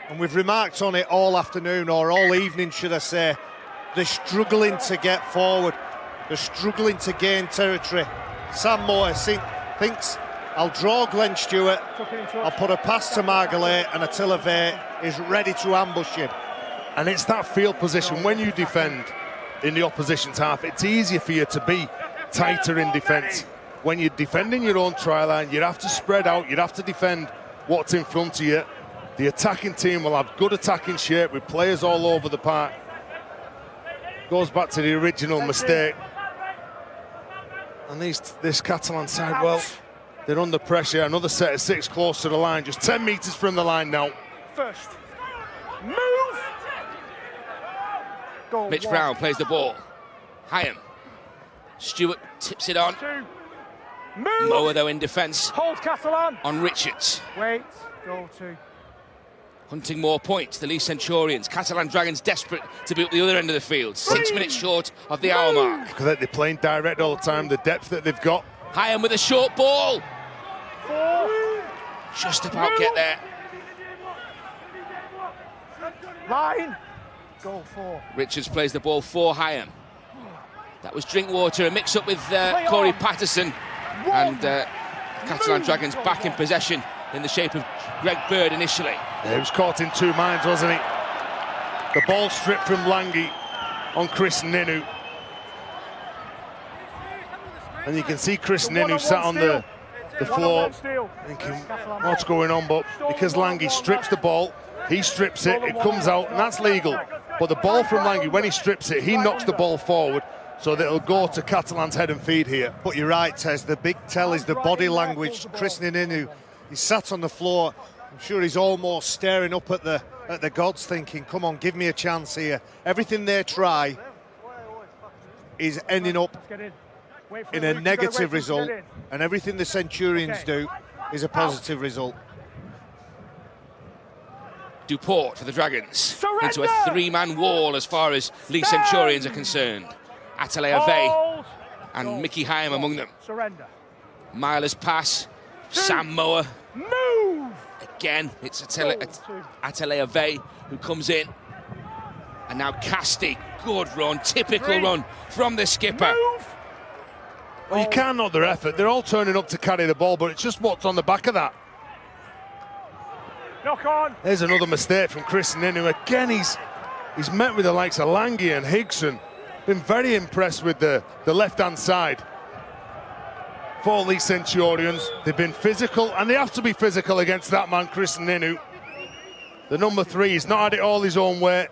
And we've remarked on it all afternoon, or all evening, should I say. They're struggling to get forward. They're struggling to gain territory. Sam Moore thinks, I'll draw Glenn Stewart, I'll put a pass to Margalet, and Attila Veit is ready to ambush him. And it's that field position. When you defend in the opposition's half, it's easier for you to be tighter in defence. When you're defending your own try line, you have to spread out, you have to defend what's in front of you. The attacking team will have good attacking shape with players all over the park. Goes back to the original mistake. And this Catalan side, well, they're under pressure. Another set of 6 close to the line, just 10 metres from the line now. First. Move. Goal Mitch 1. Brown plays the ball. Hyam. Stewart tips it on. 2. Move. Moa, though, in defence. Hold Catalan. On Richards. Wait. Goal 2. Hunting more points, the Leigh Centurions. Catalan Dragons desperate to be at the other end of the field. 6 minutes short of the hour mark. Because they're playing direct all the time, the depth that they've got. Hyam with a short ball. 4. Just about get there. Line. Goal 4. Richards plays the ball for Hyam. That was Drinkwater, a mix-up with Corey Patterson. And Catalan Dragons back in possession in the shape of Greg Bird initially. Yeah, he was caught in 2 minds, wasn't he? The ball stripped from Langi on Chris Ninu. And you can see Chris Ninu sat on the floor thinking, what's going on? But because Langi strips the ball, he strips it, it comes out, and that's legal. But the ball from Langi, when he strips it, he knocks the ball forward. so that it'll go to Catalans' head and feet here. But you're right, Tez, the big tell is the body language. Christian Inu, he sat on the floor. I'm sure he's almost staring up at the gods thinking, come on, give me a chance here. Everything they try is ending up in a negative result, and everything the Centurions do is a positive result. Duport for the Dragons. Into a 3-man wall as far as Leigh Centurions are concerned. Atelier Vey and Mickey Hyam among them. Surrender. Milers pass. Sam Mower. Move! Again, it's Atelier Vey who comes in. And now Casti. Good run, typical run from the skipper. Move! Well, you can't knock their effort. They're all turning up to carry the ball, but it's just what's on the back of that. Knock on. There's another mistake from Christian Inu. Again, he's met with the likes of Lange and Higson. Been very impressed with the left-hand side. For Leigh Centurions, they've been physical, and they have to be physical against that man, Christian Inu. The number 3, he's not had it all his own way.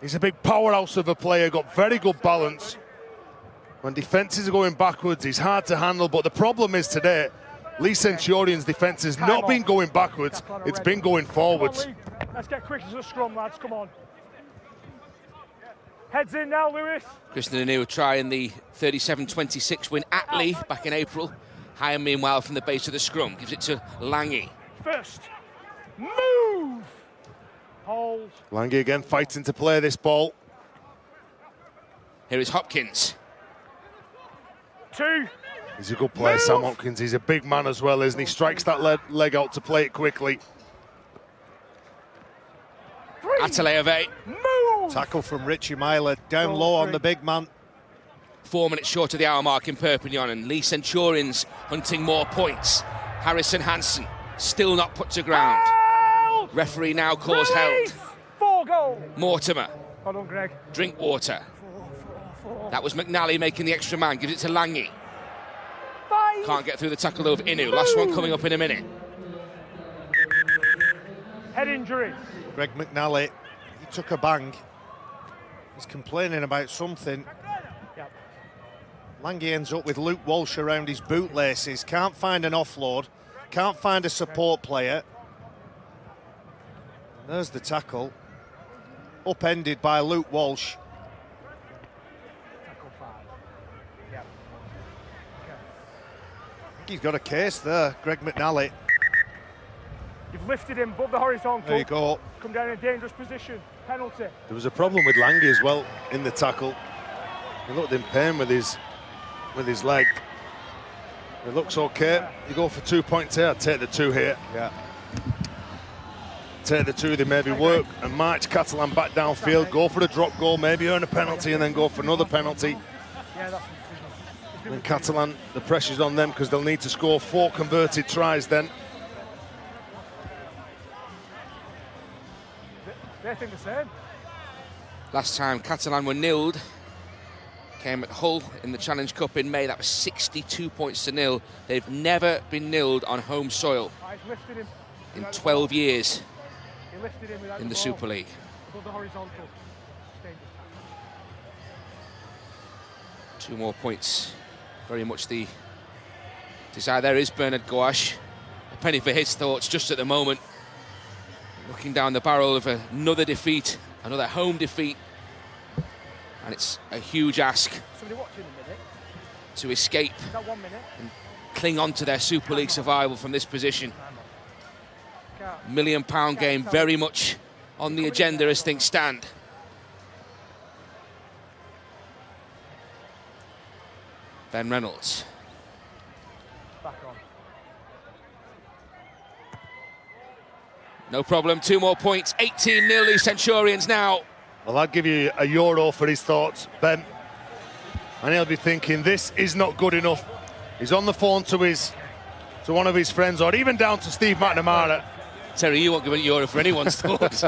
He's a big powerhouse of a player, got very good balance. When defences are going backwards, he's hard to handle, but the problem is today, Leigh Centurions' defence has not been going backwards, it's been going forwards. Let's get quick to the scrum, lads, come on. Heads in now, Lewis. Christian Inu trying the 37-26 win at Leigh back in April. Hyam, meanwhile, from the base of the scrum, gives it to Lange. First, move! Hold. Lange again fighting to play this ball. Here is Hopkins. 2. He's a good player, Sam Hopkins. He's a big man as well, isn't he? Strikes that leg out to play it quickly. 3. Atelier Vey. Move! Tackle from Richie Myler, down low on the big man. 4 minutes short of the hour mark in Perpignan, and Leigh Centurions hunting more points. Harrison Hansen still not put to ground. Held! Referee now calls held. 4 goals. Mortimer. Hold on, Greg. Drinkwater. That was McNally making the extra man, gives it to Lange. 5. Can't get through the tackle of Inu. Last one coming up in a minute. Head injury. Greg McNally, he took a bang. He's complaining about something. Yep. Lange ends up with Luke Walsh around his bootlaces. Can't find an offload. Can't find a support player. And there's the tackle. Upended by Luke Walsh. Tackle 5. Yep. I think he's got a case there, Greg McNally. You've lifted him above the horizontal. There you go. Come down in a dangerous position. Penalty. There was a problem with Lange as well in the tackle. He looked in pain with his leg. It looks okay. You go for 2 points here. I'd take the 2 here. Yeah. Take the 2, they maybe work and march Catalan back downfield, go for the drop goal, maybe earn a penalty and then go for another penalty. Yeah, that's the decision. And Catalan, the pressure's on them because they'll need to score 4 converted tries then. They think the same. Last time Catalan were nilled came at Hull in the Challenge Cup in May. That was 62 points to nil. They've never been nilled on home soil He's lifted him in 12 years He lifted him without in the ball. Super League. Above the horizontal. Dangerous. 2 more points. Very much the desire. There is Bernard Gouache. A penny for his thoughts just at the moment. Looking down the barrel of another defeat, another home defeat. And it's a huge ask Somebody watching a minute. to escape Is that 1 minute? and cling on to their Super League survival from this position. Can't. £1 million game very much on the agenda as things stand. Ben Reynolds. Back on. No problem, 2 more points, 18-0 Leigh Centurions now. Well, I'd give you a euro for his thoughts, Ben. And he'll be thinking, this is not good enough. He's on the phone to one of his friends, or even down to Steve McNamara. Terry, you won't give a euro for anyone's thoughts.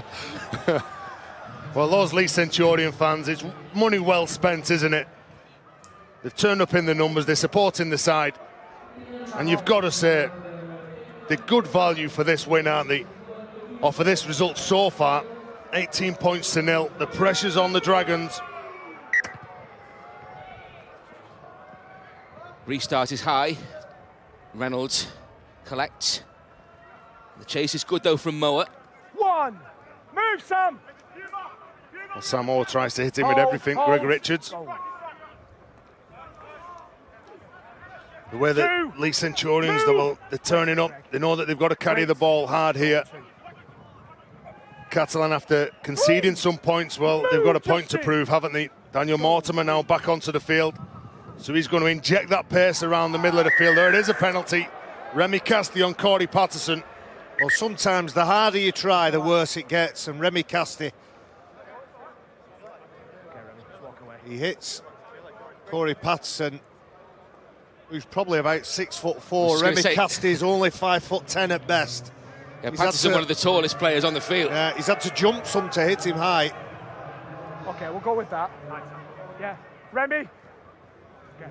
Well, those Leigh Centurion fans, it's money well spent, isn't it? They've turned up in the numbers, they're supporting the side. And you've got to say, they're good value for this win, aren't they? Or for this result so far. 18 points to nil. The pressure's on the Dragons. Restart is high. Reynolds collects. The chase is good though from Moa. One. Move, Sam. Well, Sam Moa tries to hit him with everything. Greg Richards. The way that Leigh Centurions, they're turning up. They know that they've got to carry the ball hard here. Catalan, after conceding some points, well, they've got a point to prove, haven't they? Daniel Mortimer now back onto the field. So he's going to inject that pace around the middle of the field. There it is, a penalty. Remy Casti on Corey Patterson. Well, sometimes the harder you try, the worse it gets. And Remy Casti, he hits Corey Patterson, who's probably about 6'4". Remy Casti is only 5'10" at best. Yeah, Patterson, one of the tallest players on the field. Yeah, he's had to jump some to hit him high. Okay, we'll go with that. Yeah, Remy. Okay.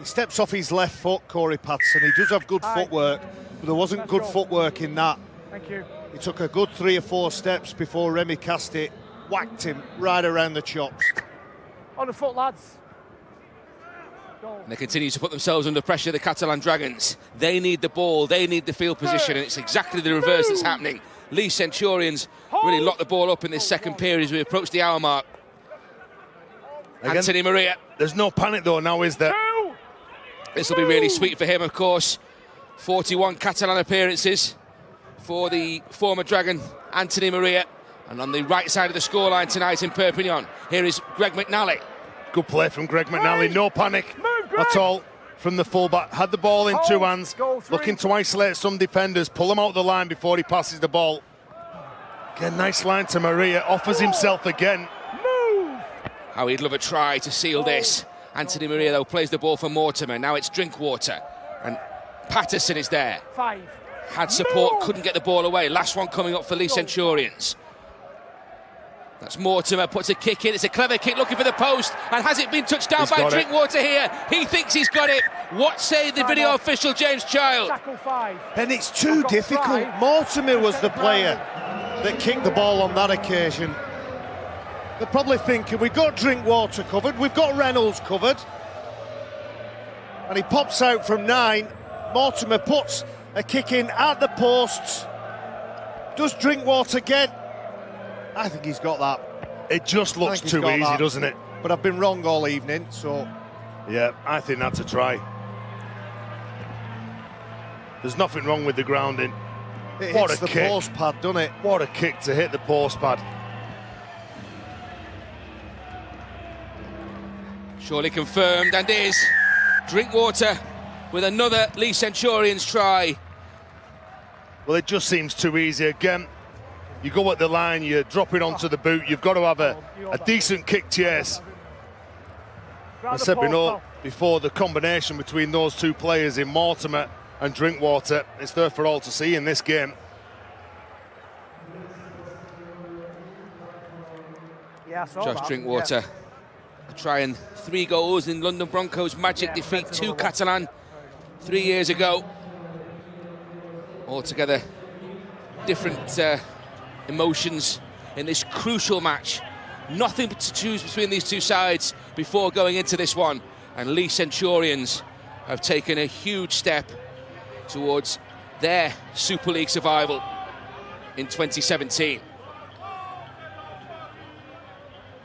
He steps off his left foot, Corey Patterson. He does have good footwork, but there wasn't good footwork in that. Thank you. He took a good 3 or 4 steps before Remy Casti whacked him right around the chops. On the foot, lads. And they continue to put themselves under pressure, the Catalan Dragons. They need the ball, they need the field position, and it's exactly the reverse that's happening. Leigh Centurions really locked the ball up in this second period as we approach the hour mark. Again, Anthony Maria. There's no panic though now, is there? This will be really sweet for him, of course. 41 Catalan appearances for the former Dragon, Anthony Maria. And on the right side of the scoreline tonight in Perpignan, here is Greg McNally. Good play from Greg McNally, no panic at all from the fullback. Had the ball in 2 hands, looking to isolate some defenders, pull them out the line before he passes the ball. Again, nice line to Maria, offers himself again. How he'd love a try to seal this. Anthony Maria, though, plays the ball for Mortimer. Now it's Drinkwater, and Patterson is there. Had support, couldn't get the ball away. Last one coming up for Leigh Centurions. That's Mortimer, puts a kick in. It's a clever kick, looking for the post. And has it been touched down by Drinkwater here? He thinks he's got it. What say the video official, James Child? And it's too difficult. Mortimer was the player that kicked the ball on that occasion. They're probably thinking, we've got Drinkwater covered, we've got Reynolds covered. And he pops out from 9. Mortimer puts a kick in at the posts. Does Drinkwater get? I think he's got that. It just looks too easy, doesn't it? But I've been wrong all evening, so... Yeah, I think that's a try. There's nothing wrong with the grounding. It hits the post pad, doesn't it? What a kick to hit the post pad. Surely confirmed, and is Drinkwater with another Leigh Centurions try. Well, it just seems too easy again. You go at the line, you're dropping onto the boot, you've got to have a decent kick chase. I said before, the combination between those two players in Mortimer and Drinkwater is there for all to see in this game. Josh Drinkwater trying 3 goals in London Broncos' magic defeat to Catalan 3 years ago. Altogether different emotions in this crucial match. Nothing to choose between these two sides before going into this one, and Leigh Centurions have taken a huge step towards their Super League survival in 2017.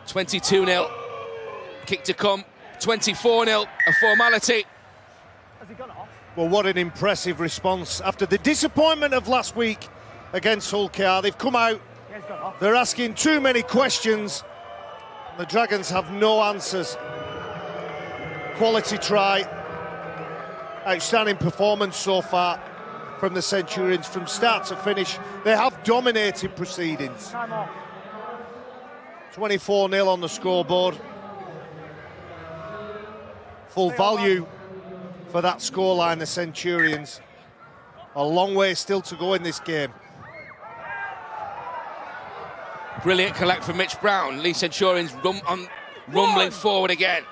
22-0, kick to come, 24-0, a formality. Has he gone off? Well, what an impressive response after the disappointment of last week against Hull KR. They've come out, they're asking too many questions. The Dragons have no answers. Quality try, outstanding performance so far from the Centurions from start to finish. They have dominated proceedings. 24-0 on the scoreboard. Full value for that scoreline, the Centurions. A long way still to go in this game. Brilliant collect from Mitch Brown. Leigh Centurions rumbling forward again.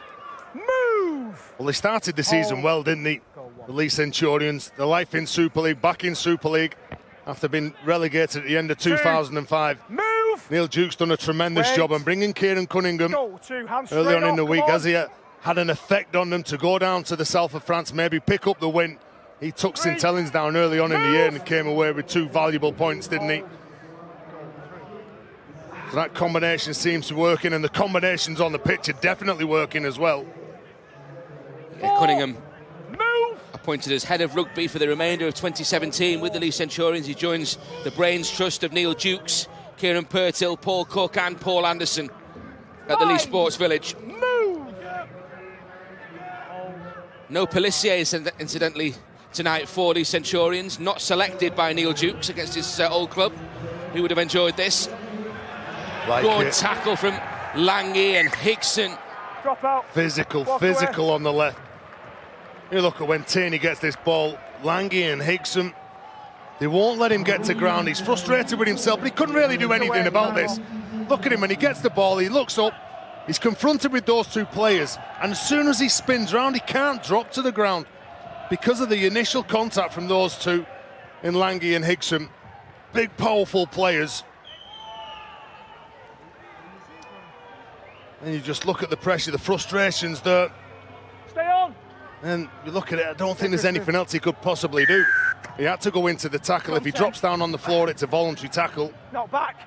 Move! Well, they started the season well, didn't they? The Leigh Centurions, the life in Super League, back in Super League after being relegated at the end of 2005. Move! Neil Duke's done a tremendous job on bringing Kieran Cunningham early on in the week. had an effect on them to go down to the south of France, maybe pick up the win. He took St Helens down early on in the year and came away with 2 valuable points, didn't he? So that combination seems to be working, and the combinations on the pitch are definitely working as well. Yeah, Cunningham appointed as head of rugby for the remainder of 2017 with the Leigh Centurions. He joins the brains trust of Neil Dukes, Kieran Purtill, Paul Cook and Paul Anderson at the Leigh Sports Village. No Pelissier, incidentally, tonight for Leigh Centurions. Not selected by Neil Dukes against his old club. He would have enjoyed this. Good tackle from Leigh and Hickson. Drop out. Physical Walk on the left. You look at when Tierney gets this ball, Leigh and Hickson, they won't let him get to ground. He's frustrated with himself, but he couldn't really do anything about this. Look at him when he gets the ball, he looks up, he's confronted with those 2 players, and as soon as he spins round, he can't drop to the ground because of the initial contact from those 2 in Leigh and Hickson. Big, powerful players. And you just look at the pressure, the frustrations there. Stay on. And you look at it, I don't think there's anything else he could possibly do. He had to go into the tackle. If he drops down on the floor, it's a voluntary tackle. Not back.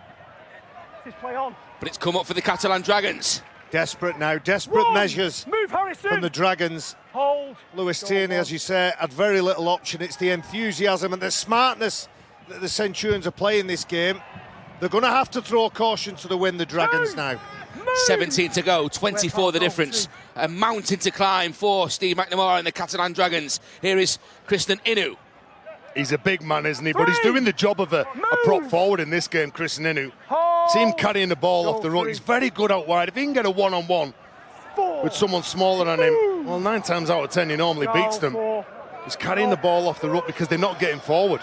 Just play on. But it's come up for the Catalan Dragons. Desperate now, desperate measures Move, Harrison. from the Dragons. Hold. Lewis Tierney, as you say, had very little option. It's the enthusiasm and the smartness that the Centurions are playing this game. They're going to have to throw caution to the wind, the Dragons now. 17 to go, 24 the difference. A mountain to climb for Steve McNamara and the Catalan Dragons. Here is Kristen Inu. He's a big man, isn't he? But he's doing the job of a prop forward in this game, Kristen Inu. See him carrying the ball off the ruck. He's very good out wide. If he can get a one-on-one with someone smaller than him, well, 9 times out of 10 he normally beats them. He's carrying the ball off the ruck because they're not getting forward.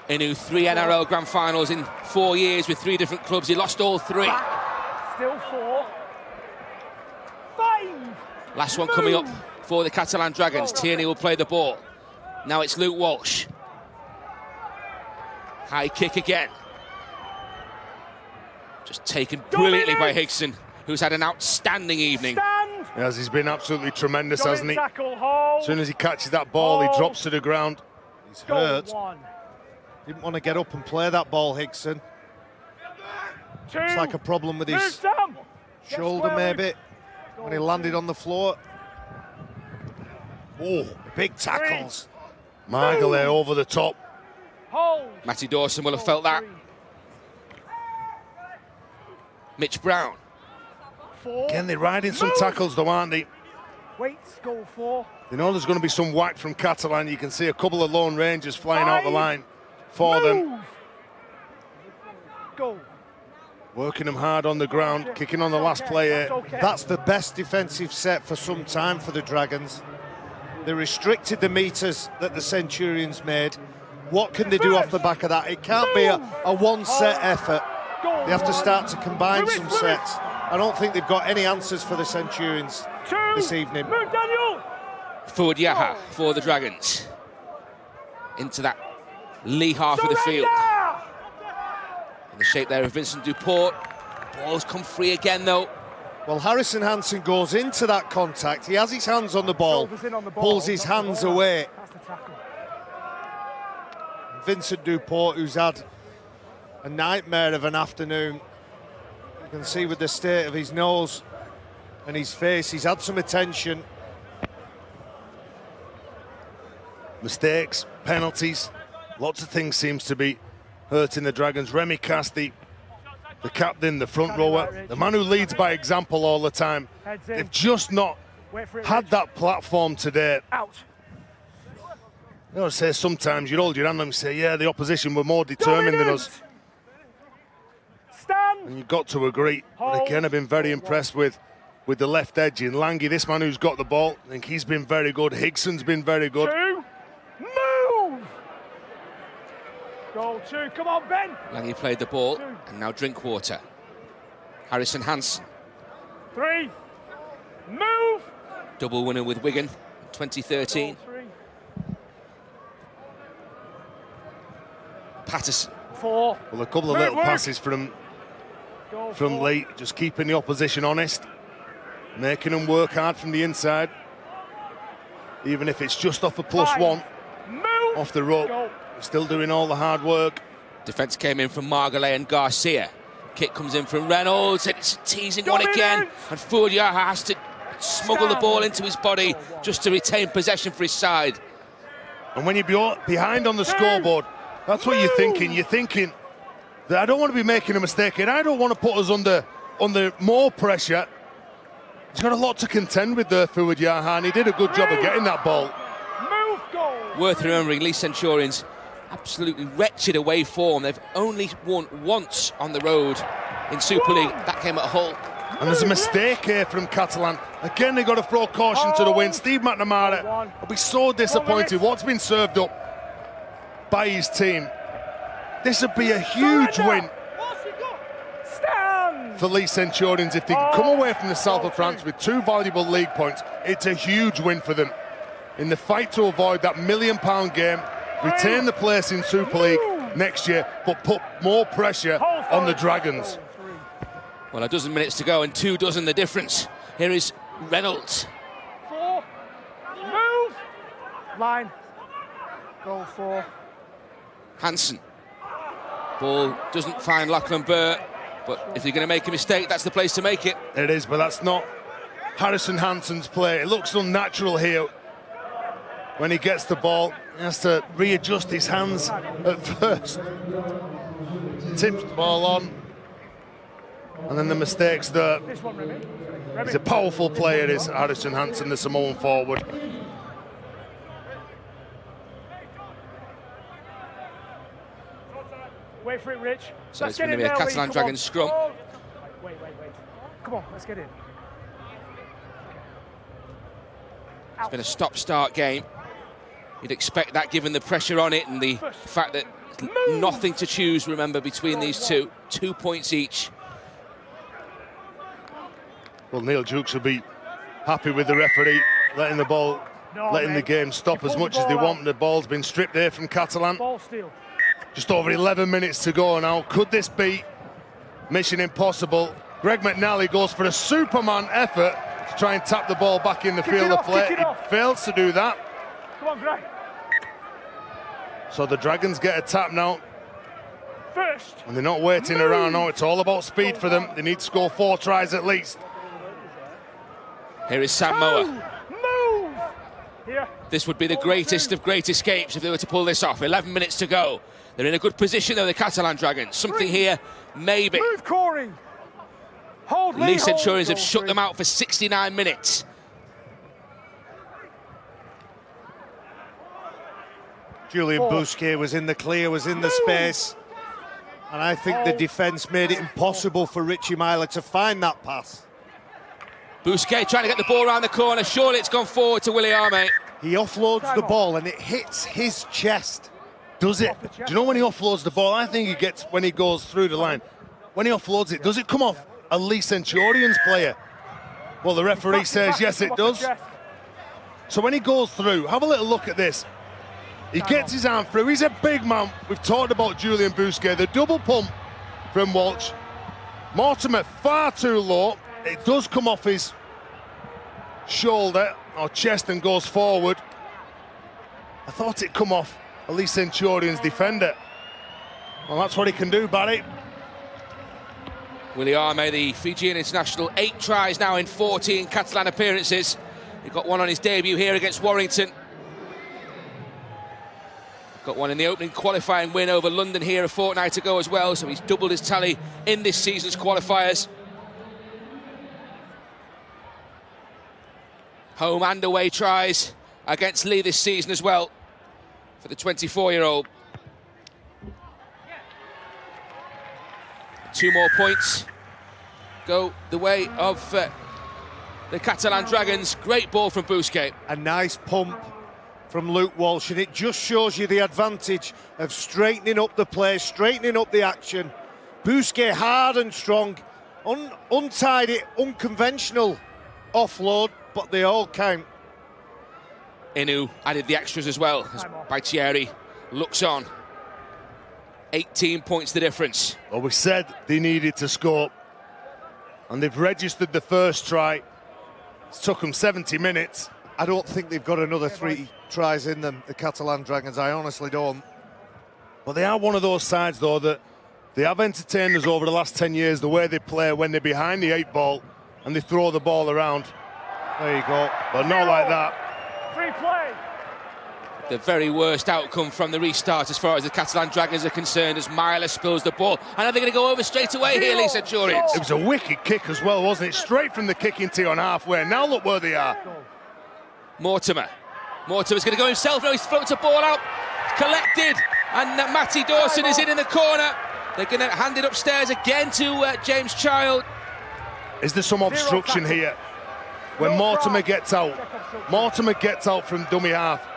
Inu, 3 NRL Grand Finals in 4 years with 3 different clubs. He lost all 3. Still 4. 5. Last one coming up for the Catalan Dragons. Tierney will play the ball. Now it's Luke Walsh. High kick again. Just taken brilliantly by Hickson, who's had an outstanding evening. Yes, he's been absolutely tremendous, hasn't he? Tackle, hold. As soon as he catches that ball, he drops to the ground. He's hurt. Didn't want to get up and play that ball, Hickson. It's like a problem with his shoulder, maybe, when he landed on the floor. Oh, big tackles. Margolay over the top. Matty Dawson will have felt that. Mitch Brown. Again, they're riding some tackles though, aren't they? Weights, goal 4. You know there's going to be some whack from Catalan. You can see a couple of Lone Rangers flying out the line for them. Goal. Working them hard on the ground, kicking on the last player. That's the best defensive set for some time for the Dragons. They restricted the meters that the Centurions made. What can they do off the back of that? It can't be a one-set effort. They have to start to combine some sets. I don't think they've got any answers for the Centurions this evening. Fuad Yaha for the Dragons. Into that Leigh half of the field. In the shape there of Vincent Duport. Ball's come free again though. Well, Harrison Hansen goes into that contact. He has his hands on the ball, pulls his hands away. Vincent Duport, who's had a nightmare of an afternoon. You can see with the state of his nose and his face, he's had some attention. Mistakes, penalties, lots of things seems to be hurting the Dragons. Remy Cass, the captain, the front rower, the man who leads by example all the time. They've just not had that platform today. You know, I say sometimes you hold your hand and say, yeah, the opposition were more determined than us. And you've got to agree. But again, I've been very impressed with the left edge in Leigh, this man who's got the ball. I think he's been very good. Hickson's been very good. Move! Goal 2, come on, Ben! Leigh played the ball, and now Drinkwater. Harrison Hansen. 3, move! Double winner with Wigan in 2013. Patterson. 4. Well, a couple of little passes from Leigh, just keeping the opposition honest. making them work hard from the inside. Even if it's just off a +1, off the rope, still doing all the hard work. Defence came in from Margolay and Garcia. Kick comes in from Reynolds, and it's a teasing one again. And Foudier has to smuggle the ball into his body just to retain possession for his side. And when you're behind on the scoreboard, that's what you're thinking. You're thinking that I don't want to be making a mistake, and I don't want to put us under more pressure. He's got a lot to contend with there, Foudier, and he did a good job of getting that ball. Worth remembering, Leigh Centurions absolutely wretched away form. They've only won once on the road in Super League. That came at Hull. And there's a mistake here from Catalan. Again, they've got to throw caution to the wind. Steve McNamara will be so disappointed. What's been served up by his team. This would be a huge win for Leigh Centurions if they can come away from the south of France with 2 valuable league points. It's a huge win for them in the fight to avoid that £1 million game, retain the place in Super League next year, but put more pressure on the Dragons. Well, a dozen minutes to go and 2 dozen the difference. Here is Reynolds. 4, move, line, goal 4. Hansen. Ball doesn't find Lachlan Burr, but if you're going to make a mistake, that's the place to make it. It is, but that's not Harrison Hansen's play. It looks unnatural here. When he gets the ball, he has to readjust his hands at first. Tips the ball on. And then the mistakes there. He's a powerful player, is Harrison Hansen, the Samoan forward. Wait for it, Rich. So it's going to be a Catalan Dragons scrum. Wait. Come on, let's get in. It's been a stop-start game. You'd expect that given the pressure on it and the fact that nothing to choose, remember, between these two. 2 points each. Well, Neil Jukes will be happy with the referee letting the game stop as much as they want. The ball's been stripped here from Catalan. Ball steal. Just over 11 minutes to go now. Could this be mission impossible? Greg McNally goes for a Superman effort to try and tap the ball back in the field of play. He fails to do that. Come on, Greg. So the Dragons get a tap now. First. And they're not waiting around now. It's all about speed for them. They need to score 4 tries at least. Here is Sam Moa. Move. Here. This would be the greatest of great escapes if they were to pull this off. 11 minutes to go. They're in a good position, though, the Catalan Dragons. Something here, maybe. Move, Corey. Hold, Leigh Centurions have shut them out for 69 minutes. Julian Bousquet was in the clear, was in the space. And I think the defence made it impossible for Richie Myler to find that pass. Bousquet trying to get the ball around the corner. Surely it's gone forward to Willie Arme. He offloads the ball and it hits his chest. Does it? Do you know when he offloads the ball? I think he gets when he goes through the line. When he offloads it, does it come off a Leigh Centurions player? Well, the referee says yes, it does. So when he goes through, have a little look at this. He gets his arm through. He's a big man. We've talked about Julian Bousquet. The double pump from Walsh. Mortimer far too low. It does come off his shoulder or chest and goes forward. I thought it'd come off a Leigh Centurions defender. Well, that's what he can do, Barry. Willie Arme, the Fijian international, 8 tries now in 14 Catalan appearances. He got one on his debut here against Warrington. Got one in the opening qualifying win over London here a fortnight ago as well, so he's doubled his tally in this season's qualifiers. Home and away tries against Leigh this season as well for the 24-year-old. 2 more points go the way of the Catalan Dragons. Great ball from Bousquet. A nice pump from Luke Walsh, and it just shows you the advantage of straightening up the play, straightening up the action. Bousquet hard and strong, untidy, unconventional offload, but they all count. Inu added the extras as well as Baitieri looks on. 18 points the difference. Well, we said they needed to score, and they've registered the first try. It's took them 70 minutes. I don't think they've got another 3 tries in them, the Catalan Dragons. I honestly don't. But they are one of those sides, though, that they have entertained us over the last 10 years, the way they play when they're behind the 8 ball and they throw the ball around. There you go. But not like that. Free play. The very worst outcome from the restart as far as the Catalan Dragons are concerned, as Myler spills the ball. And are they going to go over straight away here, Leigh Centurions? It was a wicked kick as well, wasn't it? Straight from the kicking tee on halfway. Now look where they are. Mortimer's going to go himself. No, he's floats a ball out, collected, and Matty Dawson is in the corner. They're going to hand it upstairs again to James Child. Is there some obstruction here? When Mortimer gets out from dummy half.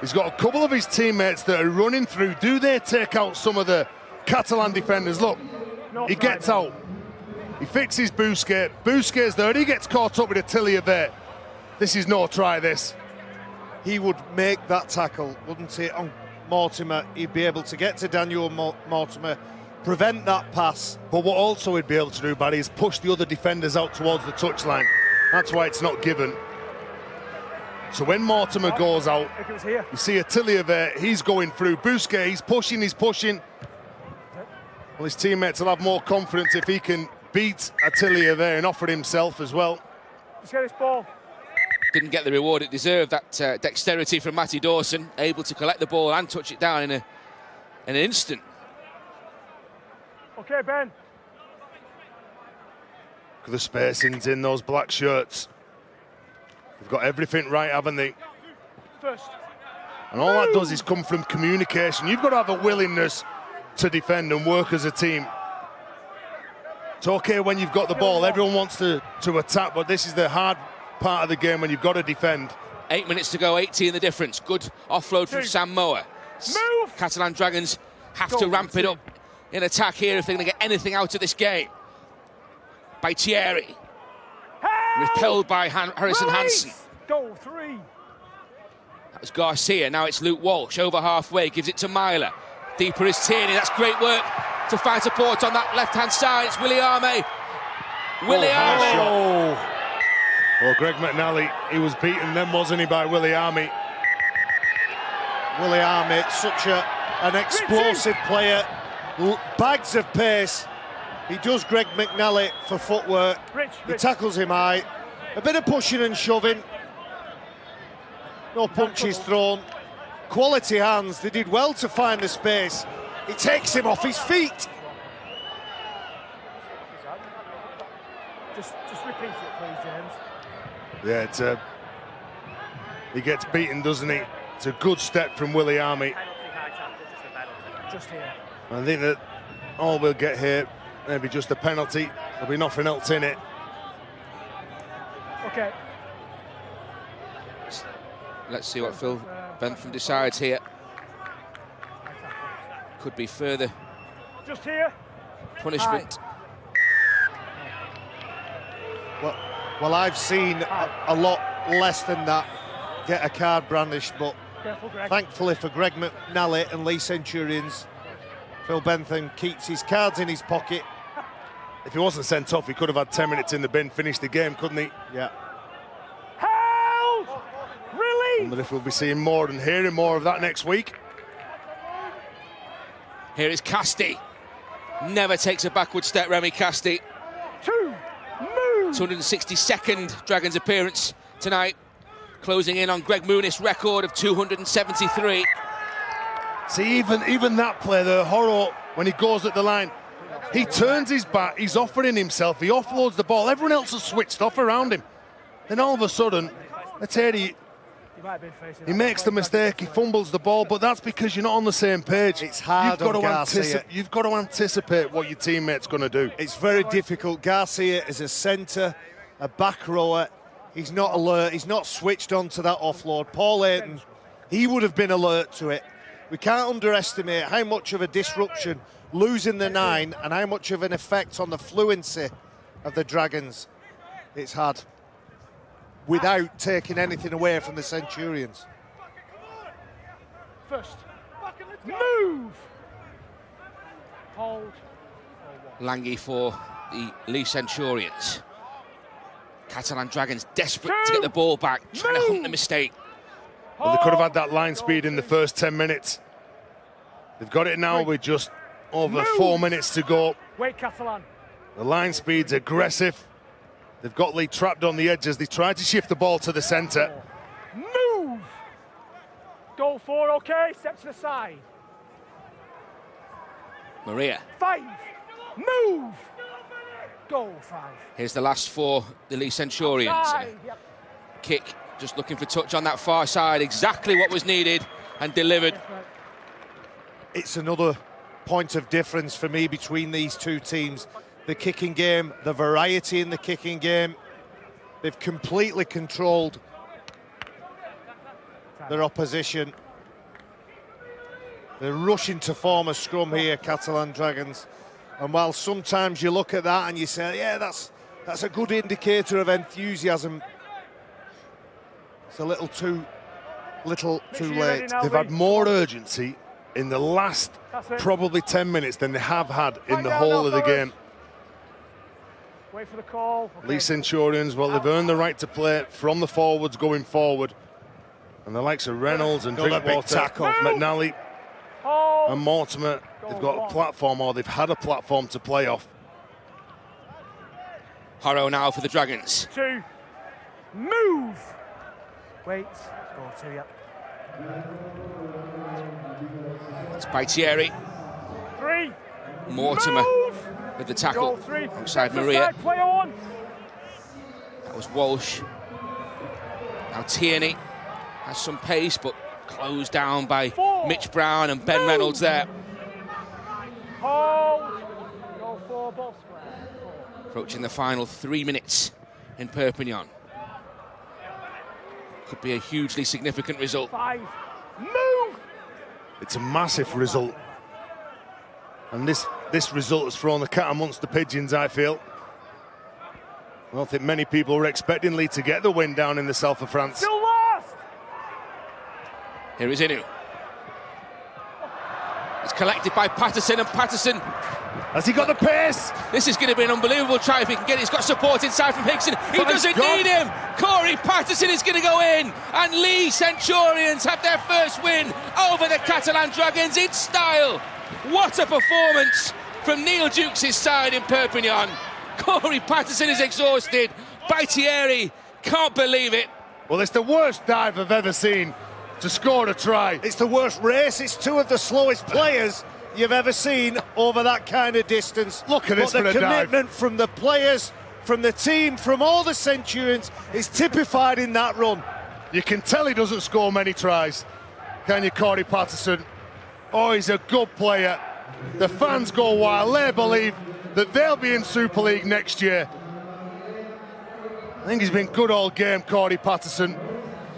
He's got a couple of his teammates that are running through. Do they take out some of the Catalan defenders? Look, he gets out. He fixes Busquets. Busquets there, and he gets caught up with Attilio there. This is no try, this. He would make that tackle, wouldn't he, on Mortimer? He'd be able to get to Daniel Mortimer, prevent that pass. But what also he'd be able to do, Barry, is push the other defenders out towards the touchline. That's why it's not given. So when Mortimer goes out, you see Attilio there, he's going through. Busquets, he's pushing. Well, his teammates will have more confidence if he can beat Attilio there and offer himself as well. Let's get this ball. Didn't get the reward it deserved, that dexterity from Matty Dawson, able to collect the ball and touch it down in an instant. Okay, Ben. Look at the spacings in those black shirts. They've got everything right, haven't they? First. And all that does is come from communication. You've got to have a willingness to defend and work as a team. It's okay when you've got the ball. Everyone wants to attack, but this is the hard part of the game when you've got to defend. 8 minutes to go, 18 the difference. Good offload from Sam Moa. Move! Catalan Dragons have to ramp it up in attack here if they're going to get anything out of this game. By Thierry. Repelled by Harrison Hansen. Goal 3. That was Garcia. Now it's Luke Walsh over halfway. Gives it to Myler. Deeper is Tierney. That's great work to find support on that left-hand side. It's Willie Arme. Well, Greg McNally, he was beaten then, wasn't he, by Willie Arme? Willie Arme, such an explosive player. Bags of pace. He does Greg McNally for footwork. He tackles him high. A bit of pushing and shoving. No punches thrown. Quality hands. They did well to find the space. He takes him off his feet. Just repeat it, please, James. Yeah, he gets beaten, doesn't he? It's a good step from Willie Arme. Just here. I think that all we'll get here, maybe just a penalty. There'll be nothing else in it. Okay. Let's see what Phil Bentham decides here. Could be further just here. Punishment. Well, I've seen a lot less than that get a card brandished, but thankfully for Greg McNally and Leigh Centurions, Phil Bentham keeps his cards in his pocket. If he wasn't sent off, he could have had 10 minutes in the bin, finished the game, couldn't he? Yeah. Held! I wonder if we'll be seeing more and hearing more of that next week. Here is Casti. Never takes a backward step, Remy Casti. 262nd Dragons appearance tonight, closing in on Greg Muniz' record of 273. See, even that play, the Horo, when he goes at the line, he turns his back, he's offering himself, he offloads the ball, everyone else has switched off around him. Then all of a sudden, he makes the mistake, he fumbles the ball, but that's because you're not on the same page. It's hard on Garcia. You've got to anticipate what your teammate's going to do. It's very difficult. Garcia is a centre, a back rower. He's not alert, he's not switched on to that offload. Paul Ayton, he would have been alert to it. We can't underestimate how much of a disruption losing the 9 and how much of an effect on the fluency of the Dragons it's had, without taking anything away from the Centurions. First. Move! Hold. Lange for the Leigh Centurions. Catalan Dragons desperate to get the ball back, trying to hunt the mistake. Well, they could have had that line speed in the first 10 minutes. They've got it now with just over 4 minutes to go. Wait, Catalan. The line speed's aggressive. They've got Leigh trapped on the edges. They tried to shift the ball to the centre. Move! Goal 4, okay? Step to the side. Maria. 5. Move! Goal 5. Here's the last for the Leigh Centurions. Yep. Kick, just looking for touch on that far side. Exactly what was needed and delivered. It's another point of difference for me between these two teams. The kicking game, the variety in the kicking game. They've completely controlled their opposition. They're rushing to form a scrum here, Catalan Dragons. And while sometimes you look at that and you say, yeah, that's a good indicator of enthusiasm, it's a little too late. They've had more urgency in the last probably 10 minutes than they have had in the whole of the game. Wait for the call. Okay. Leigh Centurions, well, they've earned the right to play from the forwards going forward. And the likes of Reynolds and Drinkwater, McNally and Mortimer, they've got a platform, or they've had a platform to play off. Harrow now for the Dragons. 2. Move! Wait. Goal 2, yep. It's Baitieri. 3. Mortimer Move! with the tackle Goal 3. alongside Maria. Player 1. That was Walsh. Now Tierney has some pace, but closed down by 4. Mitch Brown and Ben Reynolds there. Hold. Goal 4, ball square. 4. Approaching the final 3 minutes in Perpignan. Could be a hugely significant result. 5. Move! It's a massive result. And this result has thrown the cat amongst the pigeons, I feel. I don't think many people were expecting Leigh to get the win down in the south of France. Still lost! Here is Inu. It's collected by Patterson, and Patterson. Has he got the pace? This is going to be an unbelievable try if he can get it. He's got support inside from Hickson. He doesn't need him. Corey Patterson is going to go in, and Leigh Centurions have their first win over the Catalan Dragons in style. What a performance from Neil Dukes' side in Perpignan. Corey Patterson is exhausted. Baitieri can't believe it. Well, it's the worst dive I've ever seen to score a try. It's the worst race. It's two of the slowest players you've ever seen over that kind of distance. Look at this for a dive. The commitment from the players, from the team, from all the Centurions is typified in that run. You can tell he doesn't score many tries, can you, Corey Patterson? Oh, he's a good player. The fans go wild. They believe that they'll be in Super League next year. I think he's been good all game, Corey Patterson.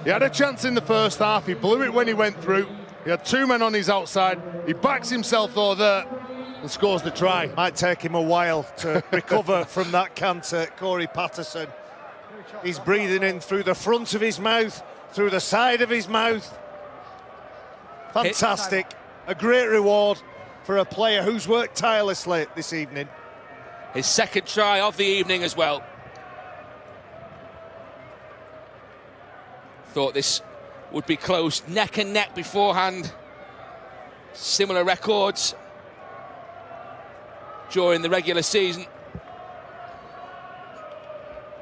He had a chance in the first half. He blew it when he went through. He had 2 men on his outside. He backs himself though there and scores the try. Might take him a while to recover from that canter, Corey Patterson. He's breathing in through the front of his mouth, through the side of his mouth. Fantastic. A great reward for a player who's worked tirelessly this evening. His second try of the evening as well. Thought this would be close, neck and neck beforehand. Similar records during the regular season.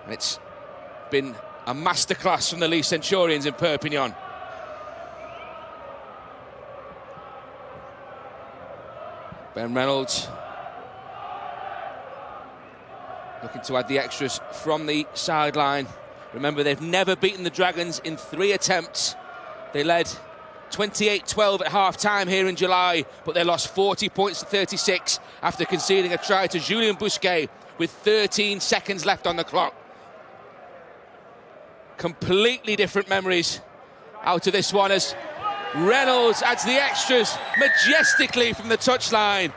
And it's been a masterclass from the Leigh Centurions in Perpignan. Ben Reynolds looking to add the extras from the sideline. Remember, they've never beaten the Dragons in 3 attempts. They led 28-12 at half-time here in July, but they lost 40 points to 36 after conceding a try to Julien Bousquet with 13 seconds left on the clock. Completely different memories out of this one as Reynolds adds the extras majestically from the touchline.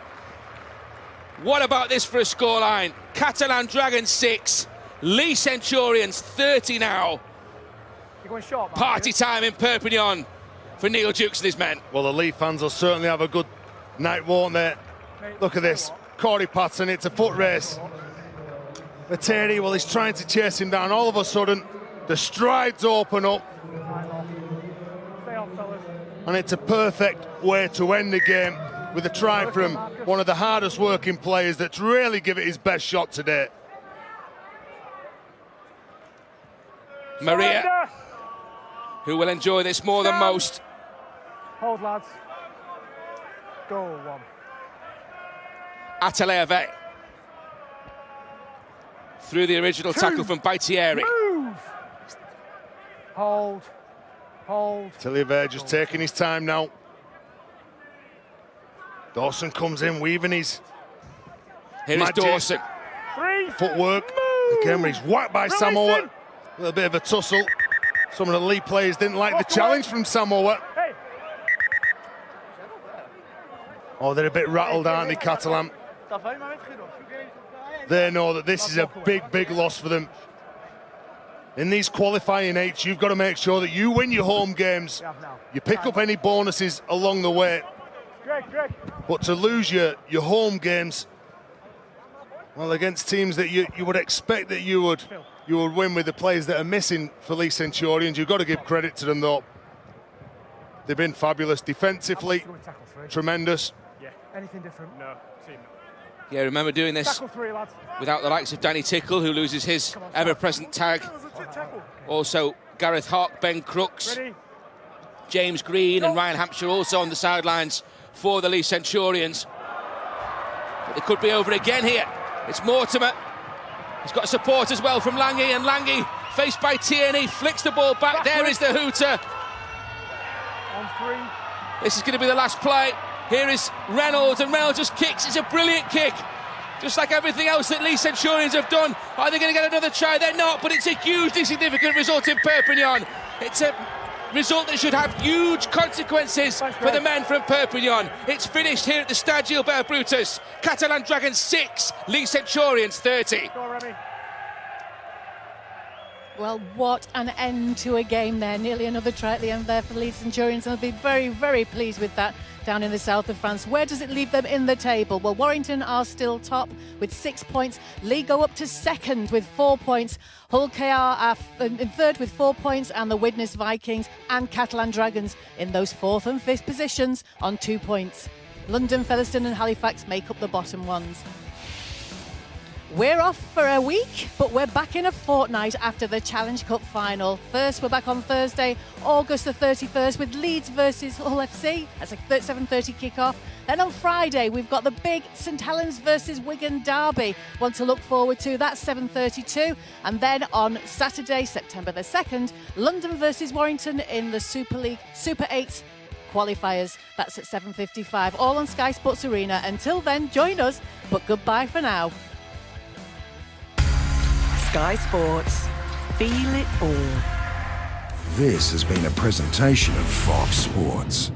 What about this for a scoreline? Catalan Dragons 6, Leigh Centurions 30 now. You're going short, man. Party time in Perpignan for Neil Dukes and his men. Well, the Leigh fans will certainly have a good night, won't they? Look at this. Corey Patterson, it's a foot race. Materi, well, he's trying to chase him down. All of a sudden, the strides open up. Stay on, fellas. And it's a perfect way to end the game with a try from one of the hardest working players that's really given it his best shot today. Maria, Surrender. who will enjoy this more than most. Hold, lads. Go, one. Ateleve. Through the original tackle from Baitieri. Move. Hold. Hold. Teliver just taking his time now. Dawson comes in, weaving his Here is magic. Dawson. 3. Footwork. Move. Again, he's whacked by Release Samoa. him. A little bit of a tussle. Some of the Leigh players didn't like the Walk challenge away. from Samoa. Hey. Oh, they're a bit rattled, aren't they, Catalan? They know that this is a big, big loss for them. In these qualifying eights, you've got to make sure that you win your home games. You pick up any bonuses along the way. Greg. But to lose your home games, well, against teams that you would expect that you would win with the players that are missing for Leigh Centurions, you've got to give credit to them, though. They've been fabulous defensively, tremendous. Yeah. Anything different? No. Team. Yeah, remember doing this Tackle 3, lads. without the likes of Danny Tickle, who loses his ever-present tag. Tackle. Also, Gareth Hawk, Ben Crooks, Ready. James Green and Ryan Hampshire also on the sidelines for the Leigh Centurions. But it could be over again here. It's Mortimer. He's got support as well from Lange, and Lange, faced by Tierney, flicks the ball back. There is the hooter. On 3. This is going to be the last play. Here is Reynolds, and Reynolds just kicks. It's a brilliant kick. Just like everything else that Leigh Centurions have done. Are they going to get another try? They're not, but it's a hugely significant result in Perpignan. It's a result that should have huge consequences for the men from Perpignan. It's finished here at the Stade Gilbert Brutus. Catalan Dragons 6, Leigh Centurions 30. Go, Remy. Well, what an end to a game there. Nearly another try at the end there for Leigh Centurions, and they'll be very, very pleased with that down in the south of France. Where does it leave them in the table? Well, Warrington are still top with 6 points. Leigh go up to second with 4 points. Hull KR are in third with 4 points, and the Widnes Vikings and Catalan Dragons in those fourth and fifth positions on 2 points. London, Featherstone and Halifax make up the bottom ones. We're off for a week, but we're back in a fortnight after the Challenge Cup final. First, we're back on Thursday, August the 31st, with Leeds versus Hull FC. That's a 7:30 kickoff. Then on Friday, we've got the big St Helens versus Wigan derby. One to look forward to. That's 7:32. And then on Saturday, September the 2nd, London versus Warrington in the Super League Super 8 qualifiers. That's at 7:55. All on Sky Sports Arena. Until then, join us, but goodbye for now. Sky Sports. Feel it all. This has been a presentation of Fox Sports.